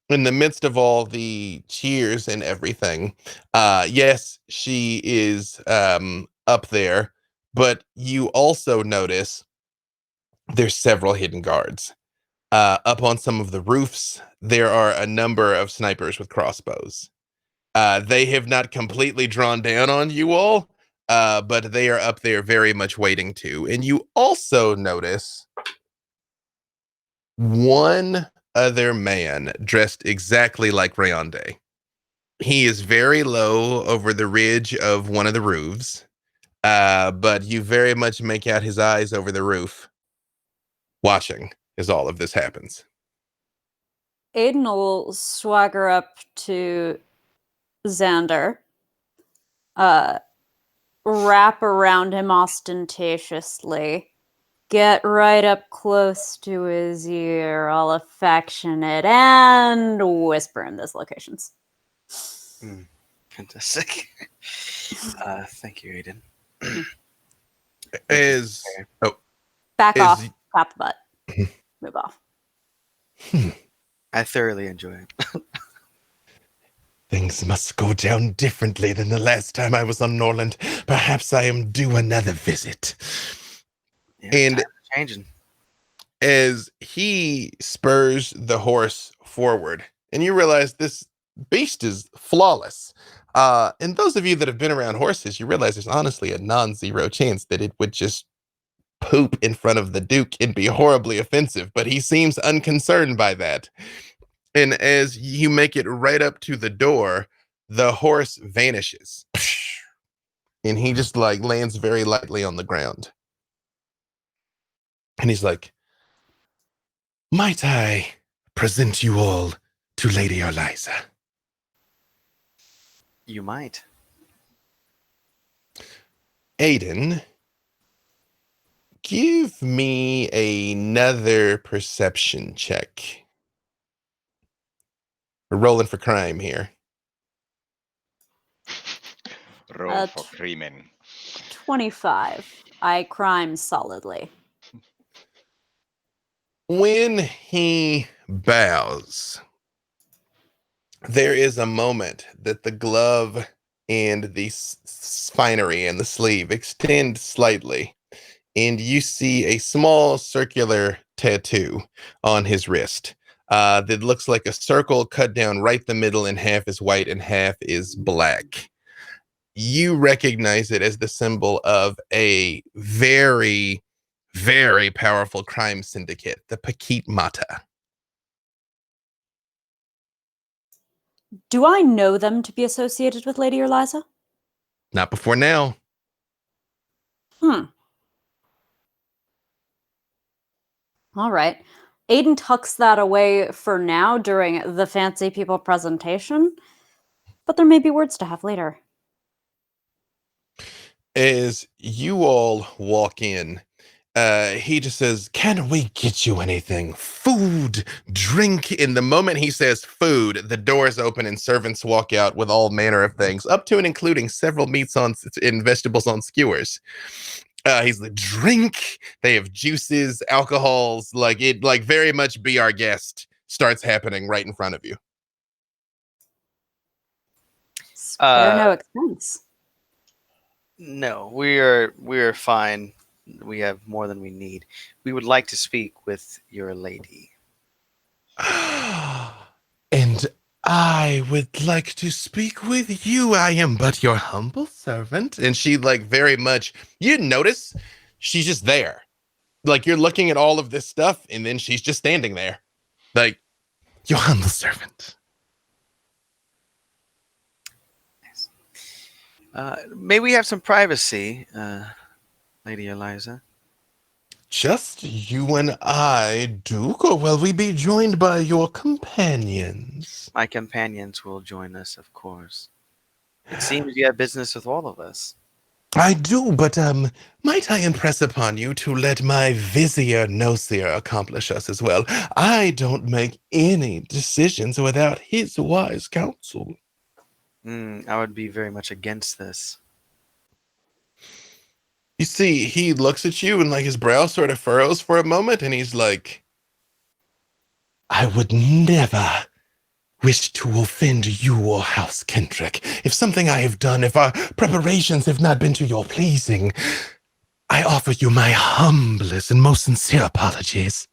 in the midst of all the cheers and everything, yes, she is up there, but you also notice there's several hidden guards. Up on some of the roofs, there are a number of snipers with crossbows. They have not completely drawn down on you all, but they are up there very much waiting to. And you also notice one other man dressed exactly like Rayonde. He is very low over the ridge of one of the roofs, but you very much make out his eyes over the roof, watching as all of this happens. Aiden will swagger up to Xander, wrap around him ostentatiously, get right up close to his ear, all affectionate, and whisper in those locations. Fantastic. Thank you, Aiden. Back Is- off, tap the butt, move off. I thoroughly enjoy it. Things must go down differently than the last time I was on Norland. Perhaps I am due another visit. Yeah, And times are changing. as he spurs the horse forward, and you realize this beast is flawless. And those of you that have been around horses, you realize there's honestly a non-zero chance that it would just poop in front of the Duke and be horribly offensive, but he seems unconcerned by that. And as you make it right up to the door, the horse vanishes. And he just like lands very lightly on the ground. And he's like, might I present you all to Lady Eliza? You might. Aiden, give me another perception check. We're rolling for crime here. Roll for crimen. 25. I crime solidly. When he bows, there is a moment that the glove and the finery and the sleeve extend slightly, and you see a small circular tattoo on his wrist that looks like a circle cut down right the middle, and half is white and half is black. You recognize it as the symbol of a very, very powerful crime syndicate, the Petite Mata. Do I know them to be associated with Lady Eliza? Not before now. All right. Aiden tucks that away for now during the fancy people presentation, but there may be words to have later. As you all walk in, he just says, can we get you anything? Food, drink. In the moment he says food, the doors open and servants walk out with all manner of things, up to and including several meats and vegetables on skewers. He's like, drink. They have juices, alcohols, like very much be our guest starts happening right in front of you. Spare no expense. No, we're fine. We have more than we need. We would like to speak with your lady. And I would like to speak with you. I am but your humble servant. And she like very much, you notice she's just there. Like you're looking at all of this stuff and then she's just standing there. Like, your humble servant. May we have some privacy, Lady Eliza? Just you and I, Duke, or will we be joined by your companions? My companions will join us, of course. It seems you have business with all of us. I do, but might I impress upon you to let my vizier Nosier accomplish us as well? I don't make any decisions without his wise counsel. I would be very much against this. You see, he looks at you and like his brow sort of furrows for a moment and he's like, I would never wish to offend you or House Kendrick. If something I have done, if our preparations have not been to your pleasing, I offer you my humblest and most sincere apologies.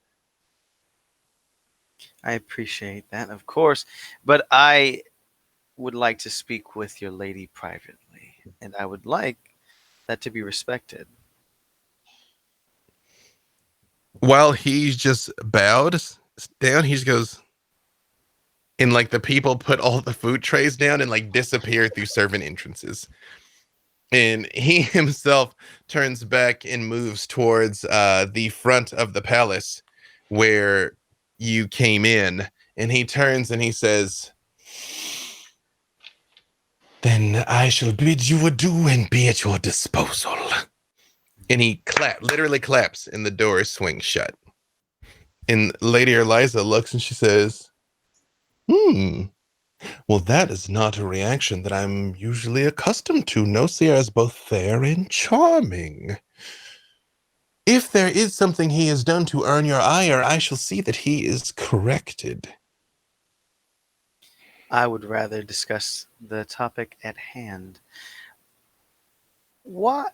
I appreciate that, of course, but I would like to speak with your lady privately, and I would like that to be respected. While he just bowed down, he just goes, and like the people put all the food trays down and like disappear through servant entrances. And he himself turns back and moves towards the front of the palace where you came in. And he turns and he says, "Then I shall bid you adieu and be at your disposal." And he literally claps, and the door swings shut. And Lady Eliza looks and she says, Well, that is not a reaction that I'm usually accustomed to. No, Sierra is both fair and charming. If there is something he has done to earn your ire, I shall see that he is corrected." I would rather discuss the topic at hand. What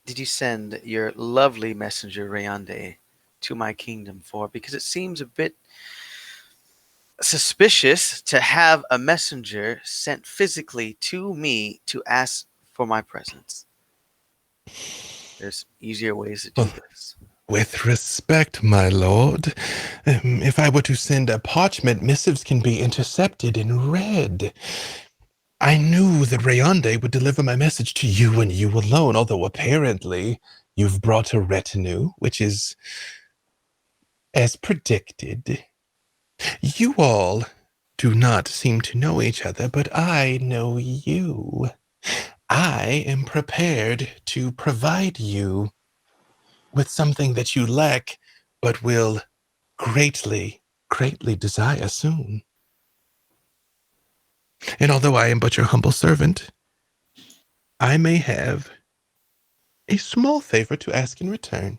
did you send your lovely messenger Rayonde to my kingdom for? Because it seems a bit suspicious to have a messenger sent physically to me to ask for my presence. There's easier ways to do this. With respect, my lord, if I were to send a parchment, missives can be intercepted and read. I knew that Rayonde would deliver my message to you and you alone, although apparently you've brought a retinue, which is as predicted. You all do not seem to know each other, but I know you. I am prepared to provide you with something that you lack, but will greatly, greatly desire soon. And although I am but your humble servant, I may have a small favor to ask in return.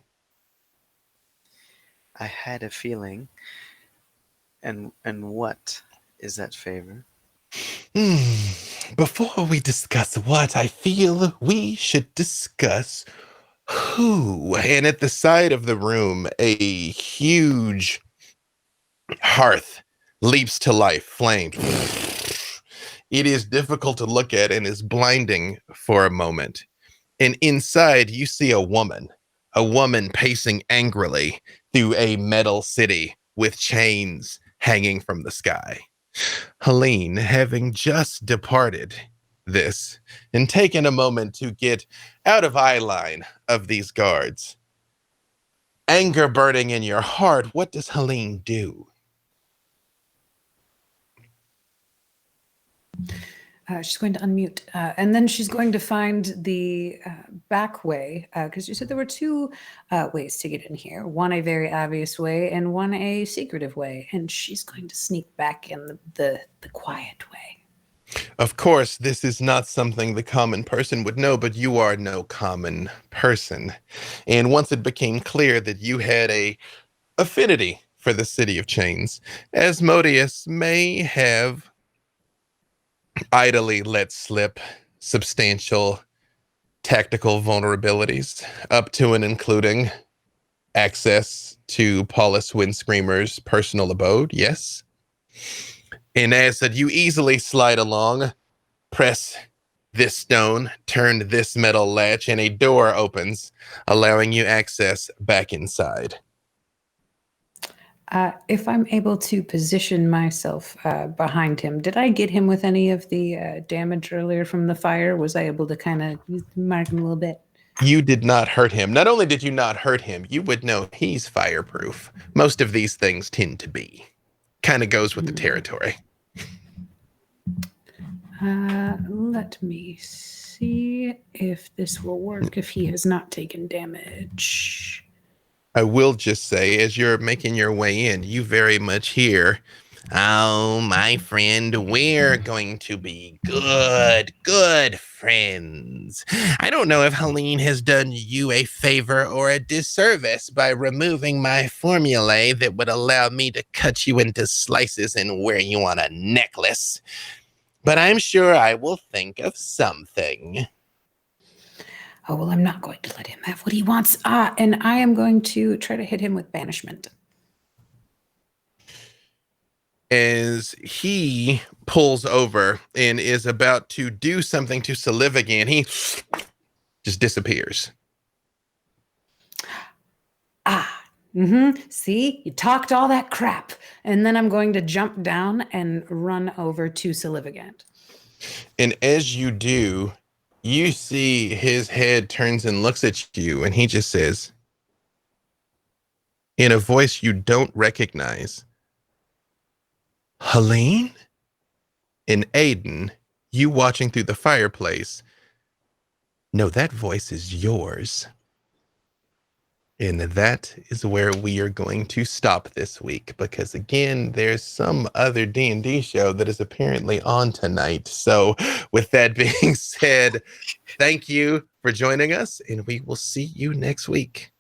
I had a feeling. And what is that favor? Before we discuss what, I feel we should discuss who. And at the side of the room, a huge hearth leaps to life, flame. It is difficult to look at and is blinding for a moment. And inside, you see a woman pacing angrily through a metal city with chains hanging from the sky. Helene, having just departed this and taken a moment to get out of eye line of these guards, anger burning in your heart, what does Helene do? She's going to unmute, and then she's going to find the back way, because you said there were two ways to get in here. One a very obvious way, and one a secretive way. And she's going to sneak back in the quiet way. Of course, this is not something the common person would know, but you are no common person. And once it became clear that you had a affinity for the City of Chains, Asmodeus may have idly let slip substantial tactical vulnerabilities, up to and including access to Paulus Windscreamer's personal abode, yes. And as said, you easily slide along, press this stone, turn this metal latch, and a door opens, allowing you access back inside. If I'm able to position myself behind him, did I get him with any of the damage earlier from the fire? Was I able to kind of mark him a little bit? You did not hurt him. Not only did you not hurt him, you would know he's fireproof. Most of these things tend to be. Kind of goes with the territory. Let me see if this will work if he has not taken damage. I will just say, as you're making your way in, you very much hear Oh, my friend, we're going to be good friends. I don't know if Helene has done you a favor or a disservice by removing my formulae that would allow me to cut you into slices and wear you on a necklace. But I'm sure I will think of something. Oh, well, I'm not going to let him have what he wants. And I am going to try to hit him with banishment. As he pulls over and is about to do something to Leve again, he just disappears. See, you talked all that crap. And then I'm going to jump down and run over to Silivagant. And as you do, you see his head turns and looks at you, and he just says, in a voice you don't recognize, Helene? And Aiden, you watching through the fireplace, no, that voice is yours. And that is where we are going to stop this week, because again, there's some other D&D show that is apparently on tonight. So with that being said, thank you for joining us, and we will see you next week.